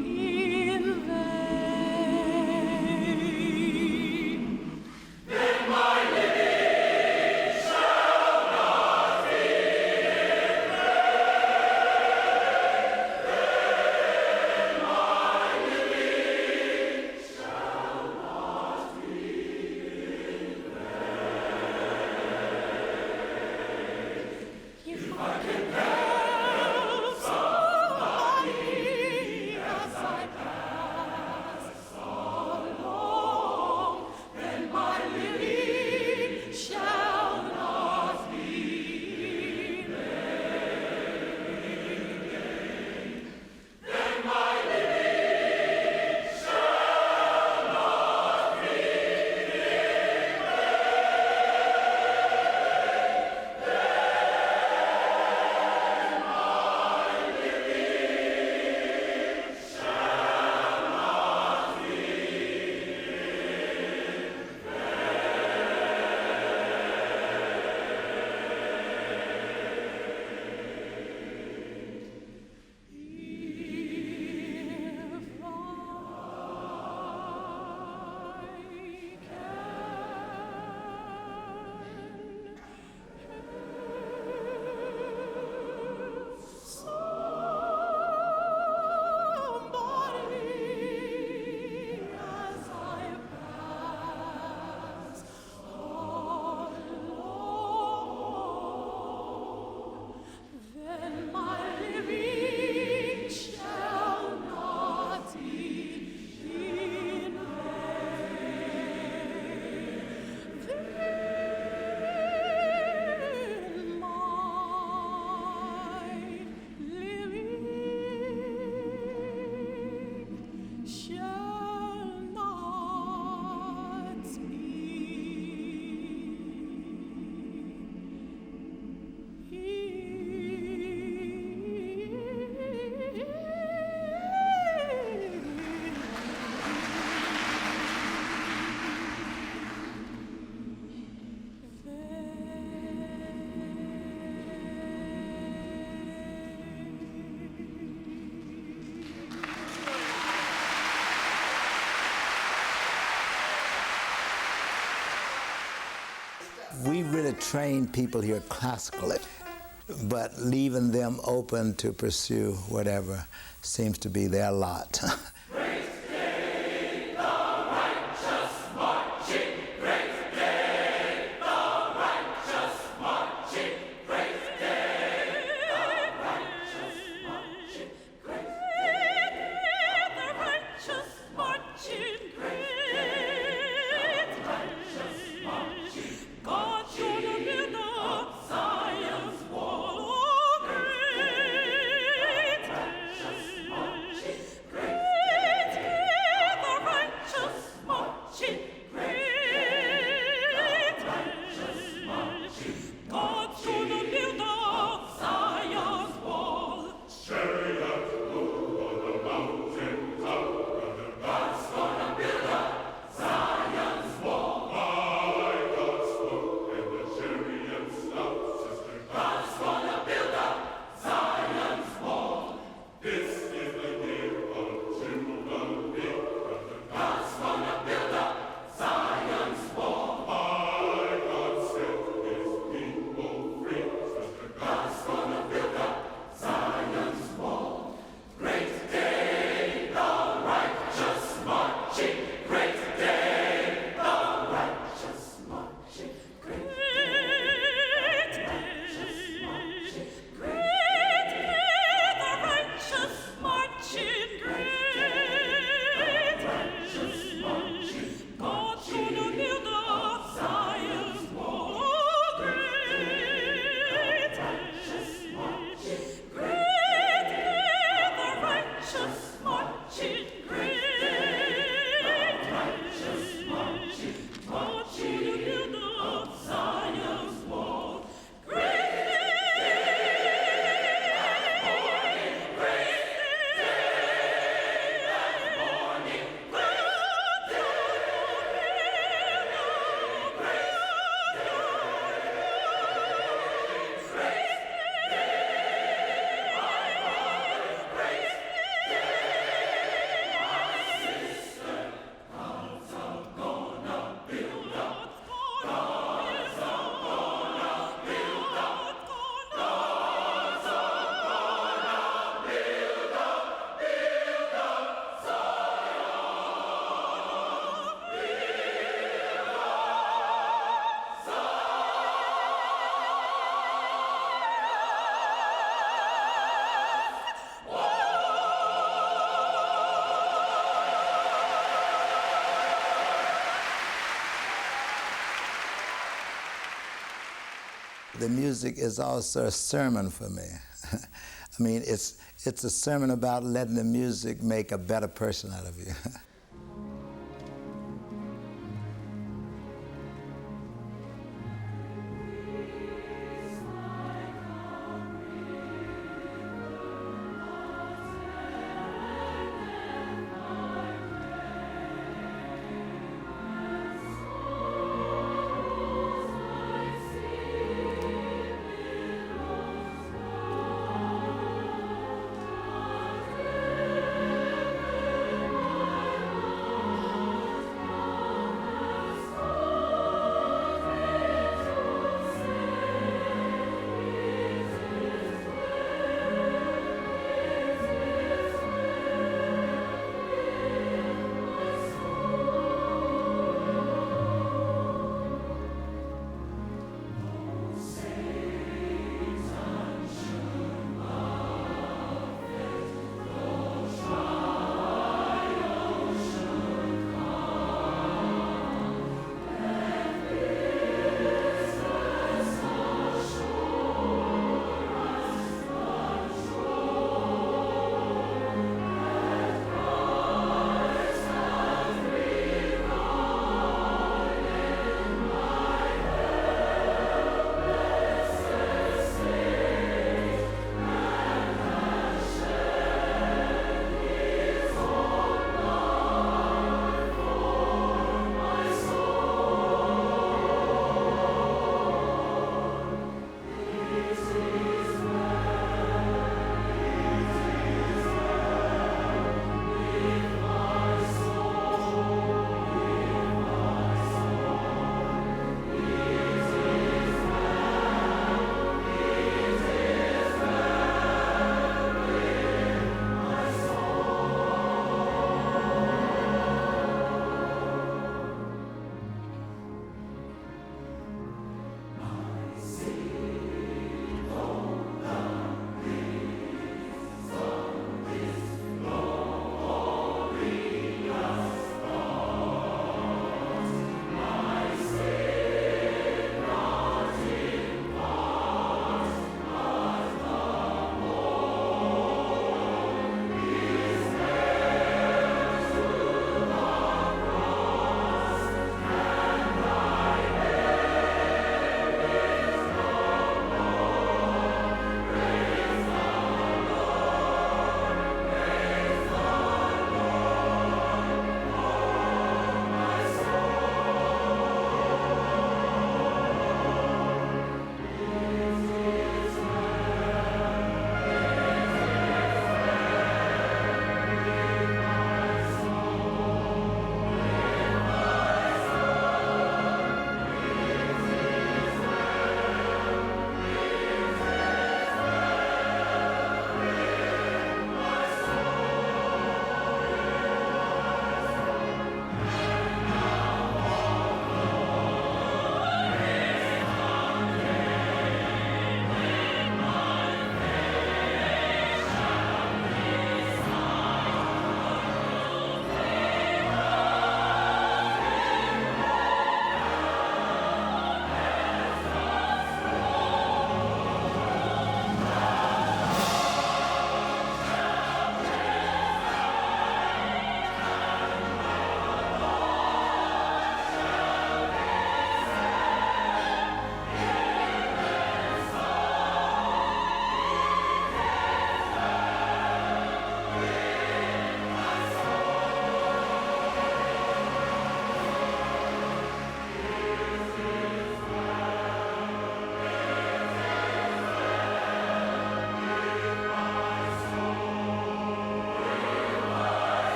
We really train people here classically, but leaving them open to pursue whatever seems to be their lot. The music is also a sermon for me. I mean, it's a sermon about letting the music make a better person out of you.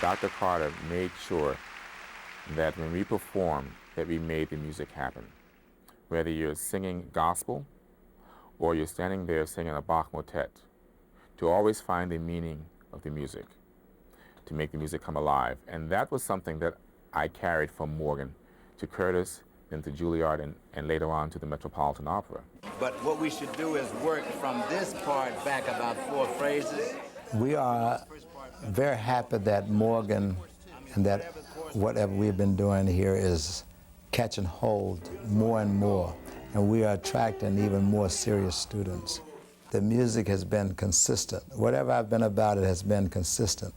Dr. Carter made sure that when we performed, that we made the music happen. Whether you're singing gospel or you're standing there singing a Bach motet, to always find the meaning of the music, to make the music come alive. And that was something that I carried from Morgan to Curtis, then to Juilliard, and later on to the Metropolitan Opera. But what we should do is work from this part back about 4 phrases. We are very happy that Morgan and that whatever we've been doing here is catching hold more and more, and we are attracting even more serious students. The music has been consistent. Whatever I've been about, it has been consistent.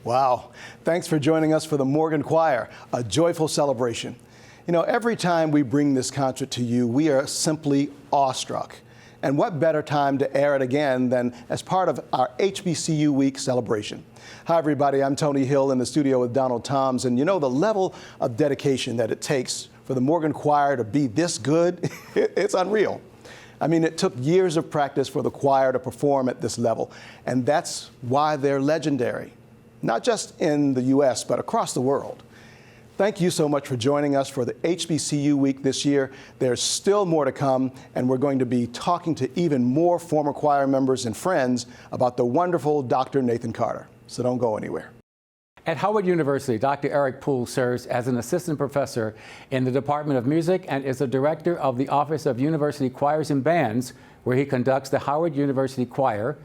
Wow. Thanks for joining us for the Morgan Choir, a joyful celebration. You know, every time we bring this concert to you, we are simply awestruck. And what better time to air it again than as part of our HBCU Week celebration. Hi, everybody. I'm Tony Hill in the studio with Donald Toms. And you know, the level of dedication that it takes for the Morgan Choir to be this good, it's unreal. I mean, it took years of practice for the choir to perform at this level. And that's why they're legendary, not just in the U.S., but across the world. Thank you so much for joining us for the HBCU Week this year. There's still more to come, and we're going to be talking to even more former choir members and friends about the wonderful Dr. Nathan Carter. So don't go anywhere. At Howard University, Dr. Eric Poole serves as an assistant professor in the Department of Music and is the director of the Office of University Choirs and Bands, where he conducts the Howard University Choir,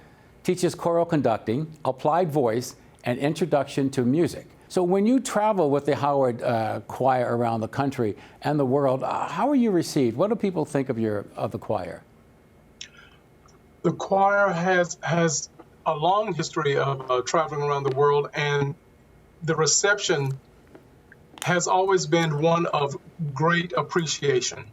teaches choral conducting, applied voice, and introduction to music. So when you travel with the Howard Choir around the country and the world, how are you received? What do people think of the choir? The choir has a long history of traveling around the world, and the reception has always been one of great appreciation.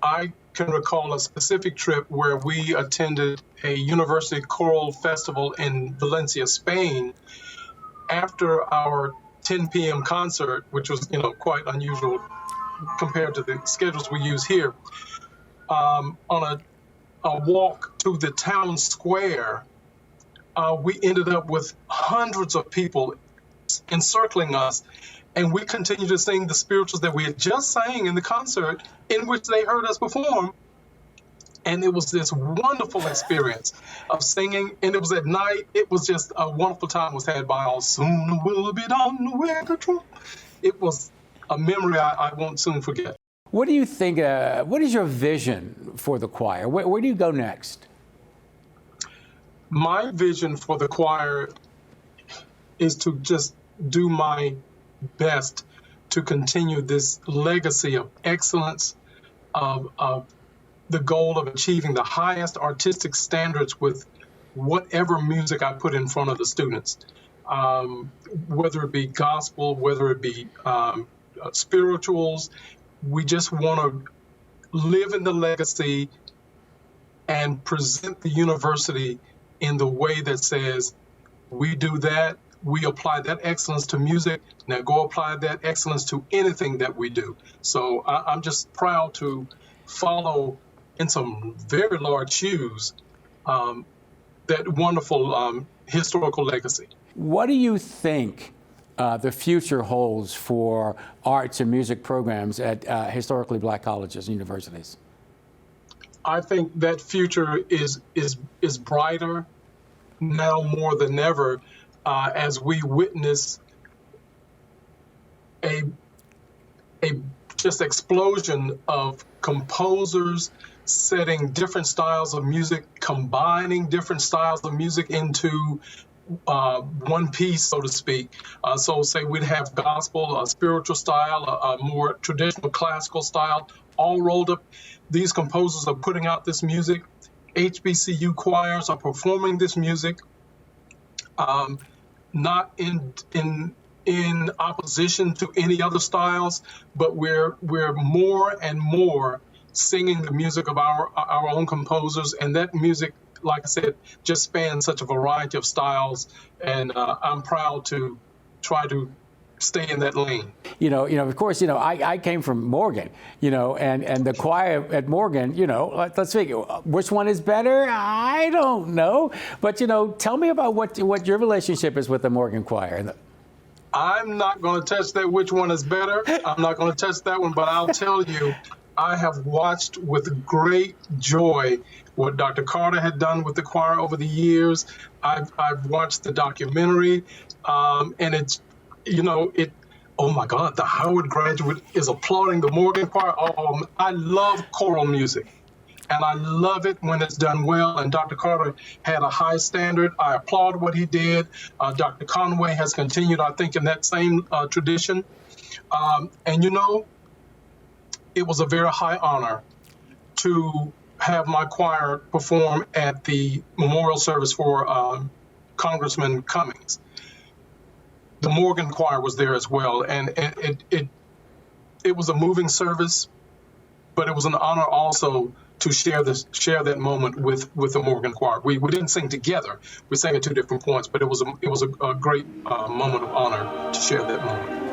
I can recall a specific trip where we attended a university choral festival in Valencia, Spain, after our 10 p.m. concert, which was, quite unusual compared to the schedules we use here. On a walk to the town square, we ended up with hundreds of people encircling us, and we continued to sing the spirituals that we had just sang in the concert in which they heard us perform. And it was this wonderful experience of singing, and it was at night. It was just a wonderful time was had by all. Soon we'll be down the way to Trump. It was a memory I won't soon forget. What do you think, what is your vision for the choir? Where do you go next? My vision for the choir is to just do my best to continue this legacy of excellence, of the goal of achieving the highest artistic standards with whatever music I put in front of the students, whether it be gospel, whether it be spirituals. We just want to live in the legacy and present the university in the way that says, we do that, we apply that excellence to music, now go apply that excellence to anything that we do. So I'm just proud to follow in some very large shoes that wonderful historical legacy. What do you think the future holds for arts and music programs at historically black colleges and universities? I think that future is brighter now more than ever as we witness a just explosion of composers setting different styles of music, combining different styles of music into one piece, so to speak. So say we'd have gospel, a spiritual style, a more traditional classical style, all rolled up. These composers are putting out this music. HBCU choirs are performing this music, not in opposition to any other styles, but we're more and more singing the music of our own composers, and that music, like I said, just spans such a variety of styles, and I'm proud to try to stay in that lane. Of course, I came from Morgan, and the choir at Morgan, let's figure, which one is better? I don't know. But, tell me about what your relationship is with the Morgan choir. I'm not going to touch that, which one is better. I'm not going to touch that one, but I'll tell you, I have watched with great joy what Dr. Carter had done with the choir over the years. I've watched the documentary, and it's, oh my God, the Howard graduate is applauding the Morgan choir. Oh, I love choral music, and I love it when it's done well, and Dr. Carter had a high standard. I applaud what he did. Dr. Conway has continued, I think, in that same tradition. And it was a very high honor to have my choir perform at the memorial service for Congressman Cummings. The Morgan choir was there as well, and it was a moving service, but it was an honor also to share that moment with the Morgan choir. We didn't sing together; we sang at two different points, but it was a great moment of honor to share that moment.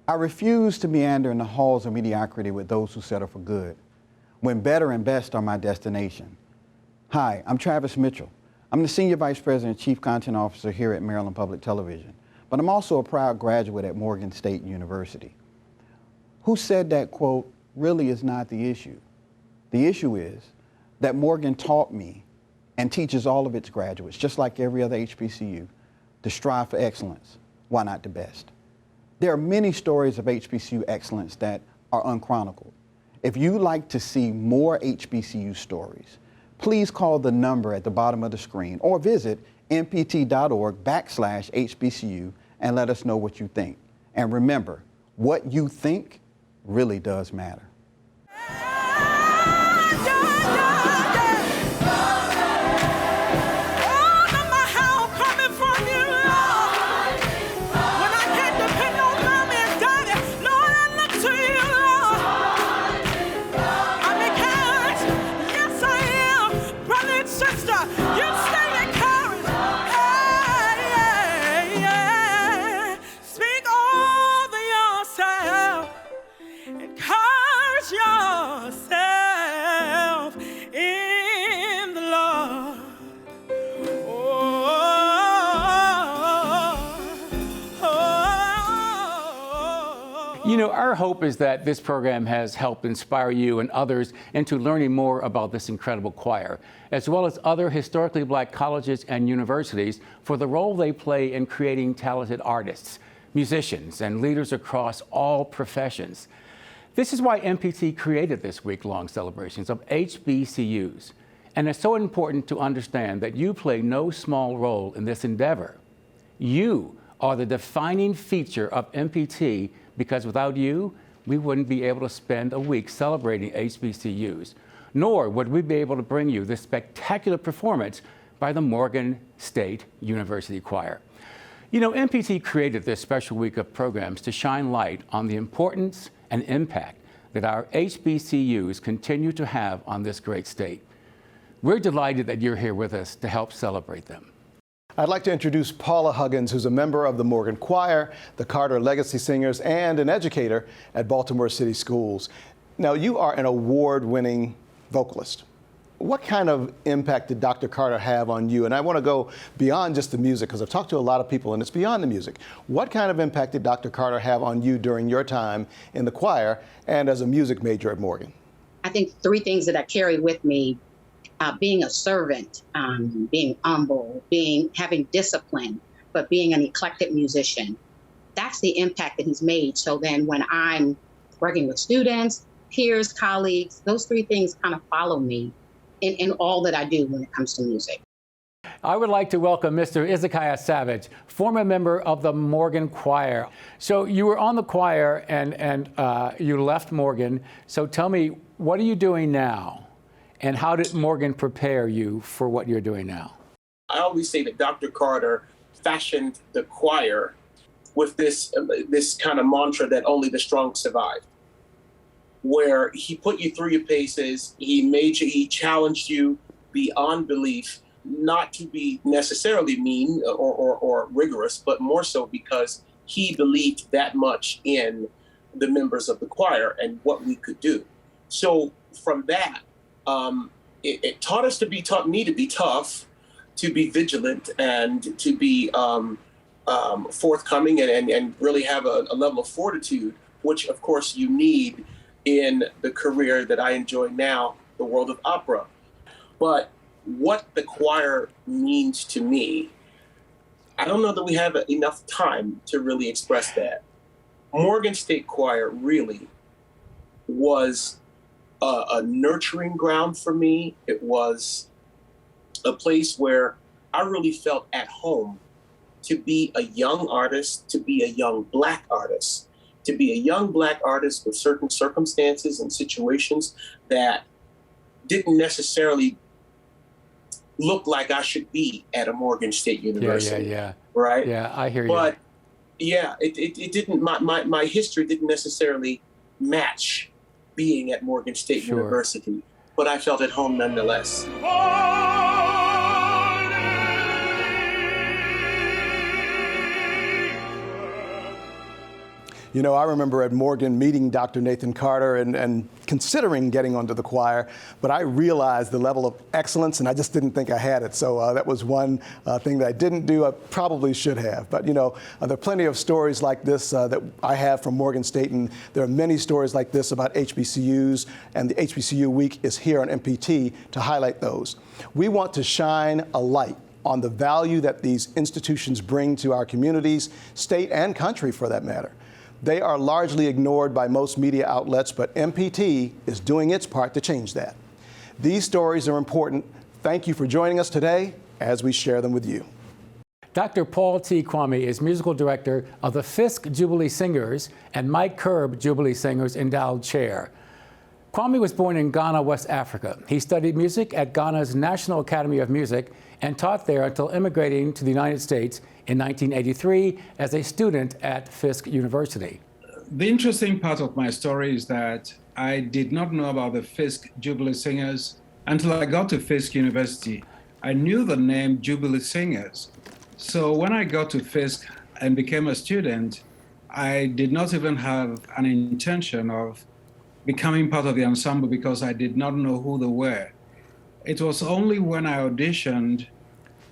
I refuse to meander in the halls of mediocrity with those who settle for good, when better and best are my destination. Hi, I'm Travis Mitchell. I'm the Senior Vice President and Chief Content Officer here at Maryland Public Television, but I'm also a proud graduate at Morgan State University. Who said that, quote, really is not the issue. The issue is that Morgan taught me and teaches all of its graduates, just like every other HBCU, to strive for excellence. Why not the best? There are many stories of HBCU excellence that are unchronicled. If you'd like to see more HBCU stories, please call the number at the bottom of the screen or visit npt.org/HBCU and let us know what you think. And remember, what you think really does matter. You know, our hope is that this program has helped inspire you and others into learning more about this incredible choir, as well as other historically black colleges and universities for the role they play in creating talented artists, musicians, and leaders across all professions. This is why MPT created this week-long celebrations of HBCUs. And it's so important to understand that you play no small role in this endeavor. You are the defining feature of MPT, because without you, we wouldn't be able to spend a week celebrating HBCUs, nor would we be able to bring you this spectacular performance by the Morgan State University Choir. You know, MPT created this special week of programs to shine light on the importance and impact that our HBCUs continue to have on this great state. We're delighted that you're here with us to help celebrate them. I'd like to introduce Paula Huggins, who's a member of the Morgan Choir, the Carter Legacy Singers, and an educator at Baltimore City Schools. Now, you are an award-winning vocalist. What kind of impact did Dr. Carter have on you? And I want to go beyond just the music, because I've talked to a lot of people, and it's beyond the music. What kind of impact did Dr. Carter have on you during your time in the choir and as a music major at Morgan? I think three things that I carry with me: being a servant, being humble, having discipline, but being an eclectic musician. That's the impact that he's made. So then when I'm working with students, peers, colleagues, those three things kind of follow me in all that I do when it comes to music. I would like to welcome Mr. Ezekiah Savage, former member of the Morgan Choir. So you were on the choir and you left Morgan. So tell me, what are you doing now? And how did Morgan prepare you for what you're doing now? I always say that Dr. Carter fashioned the choir with this kind of mantra that only the strong survive, where he put you through your paces, he challenged you beyond belief, not to be necessarily mean or rigorous, but more so because he believed that much in the members of the choir and what we could do. So from that, it taught me to be tough, to be vigilant, and to be forthcoming and really have a level of fortitude, which of course you need in the career that I enjoy now, the world of opera. But what the choir means to me, I don't know that we have enough time to really express that. Morgan State Choir really was a nurturing ground for me. It was a place where I really felt at home to be a young artist, to be a young Black artist, to be a young Black artist with certain circumstances and situations that didn't necessarily look like I should be at a Morgan State University. Yeah. Right? Yeah, I hear you. But yeah, it didn't, my history didn't necessarily match being at Morgan State University, but I felt at home nonetheless. You know, I remember at Morgan meeting Dr. Nathan Carter and considering getting onto the choir, but I realized the level of excellence and I just didn't think I had it. So that was one thing that I didn't do. I probably should have. But, you know, there are plenty of stories like this that I have from Morgan State, and there are many stories like this about HBCUs, and the HBCU Week is here on MPT to highlight those. We want to shine a light on the value that these institutions bring to our communities, state and country for that matter. They are largely ignored by most media outlets, but MPT is doing its part to change that. These stories are important. Thank you for joining us today as we share them with you. Dr. Paul T. Kwame is musical director of the Fisk Jubilee Singers and Mike Curb Jubilee Singers Endowed Chair. Kwame was born in Ghana, West Africa. He studied music at Ghana's National Academy of Music and taught there until immigrating to the United States in 1983 as a student at Fisk University. The interesting part of my story is that I did not know about the Fisk Jubilee Singers until I got to Fisk University. I knew the name Jubilee Singers. So when I got to Fisk and became a student, I did not even have an intention of becoming part of the ensemble because I did not know who they were. It was only when I auditioned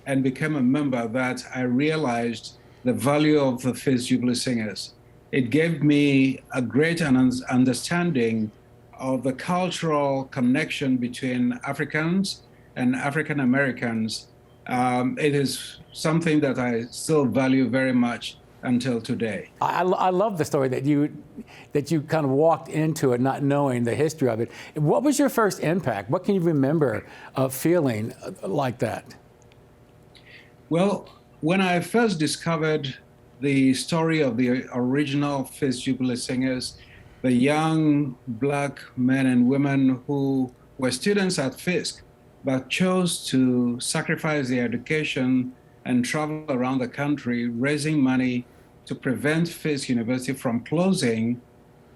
and became a member that I realized the value of the Fisk Jubilee Singers. It gave me a great understanding of the cultural connection between Africans and African Americans. It is something that I still value very much until today. I love the story that you kind of walked into it not knowing the history of it. What was your first impact? What can you remember of feeling like that? Well, when I first discovered the story of the original Fisk Jubilee Singers, the young Black men and women who were students at Fisk but chose to sacrifice their education and travel around the country raising money to prevent Fisk University from closing,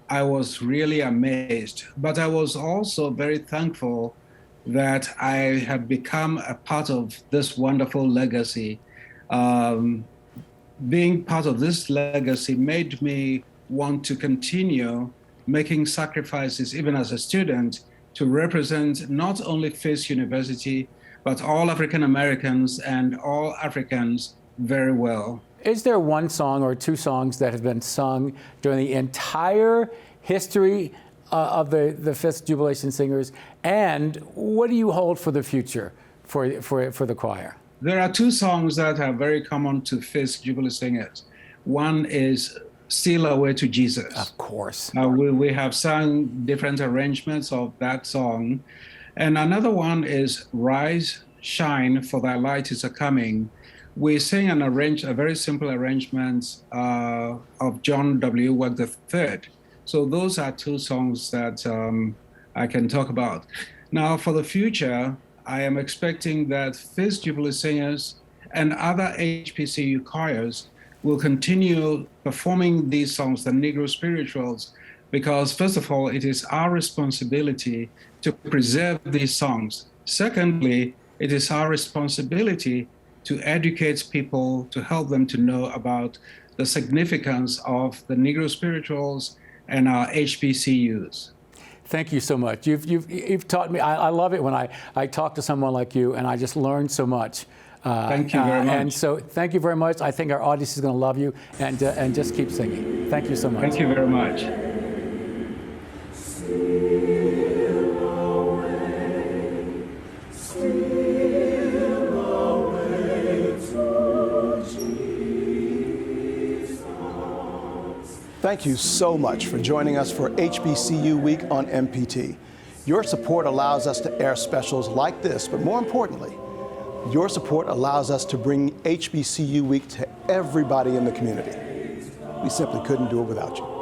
I was really amazed. But I was also very thankful that I had become a part of this wonderful legacy. Being part of this legacy made me want to continue making sacrifices, even as a student, to represent not only Fisk University, but all African Americans and all Africans very well. Is there one song or two songs that have been sung during the entire history of the Fisk Jubilation Singers? And what do you hold for the future for the choir? There are two songs that are very common to Fisk Jubilee Singers. One is Still Away to Jesus. Of course. We have sung different arrangements of that song. And another one is Rise, Shine, for Thy Light is a-Coming. We sing a very simple arrangement of John W. Work III. So those are two songs that I can talk about. Now, for the future, I am expecting that Fisk Jubilee Singers and other HBCU choirs will continue performing these songs, the Negro spirituals, because first of all, it is our responsibility to preserve these songs. Secondly, it is our responsibility to educate people, to help them to know about the significance of the Negro spirituals and our HBCUs. Thank you so much. You've taught me. I love it when I talk to someone like you, and I just learn so much. Thank you very much. And so thank you very much. I think our audience is going to love you, and just keep singing. Thank you so much. Thank you very much. Thank you so much for joining us for HBCU Week on MPT. Your support allows us to air specials like this, but more importantly, your support allows us to bring HBCU Week to everybody in the community. We simply couldn't do it without you.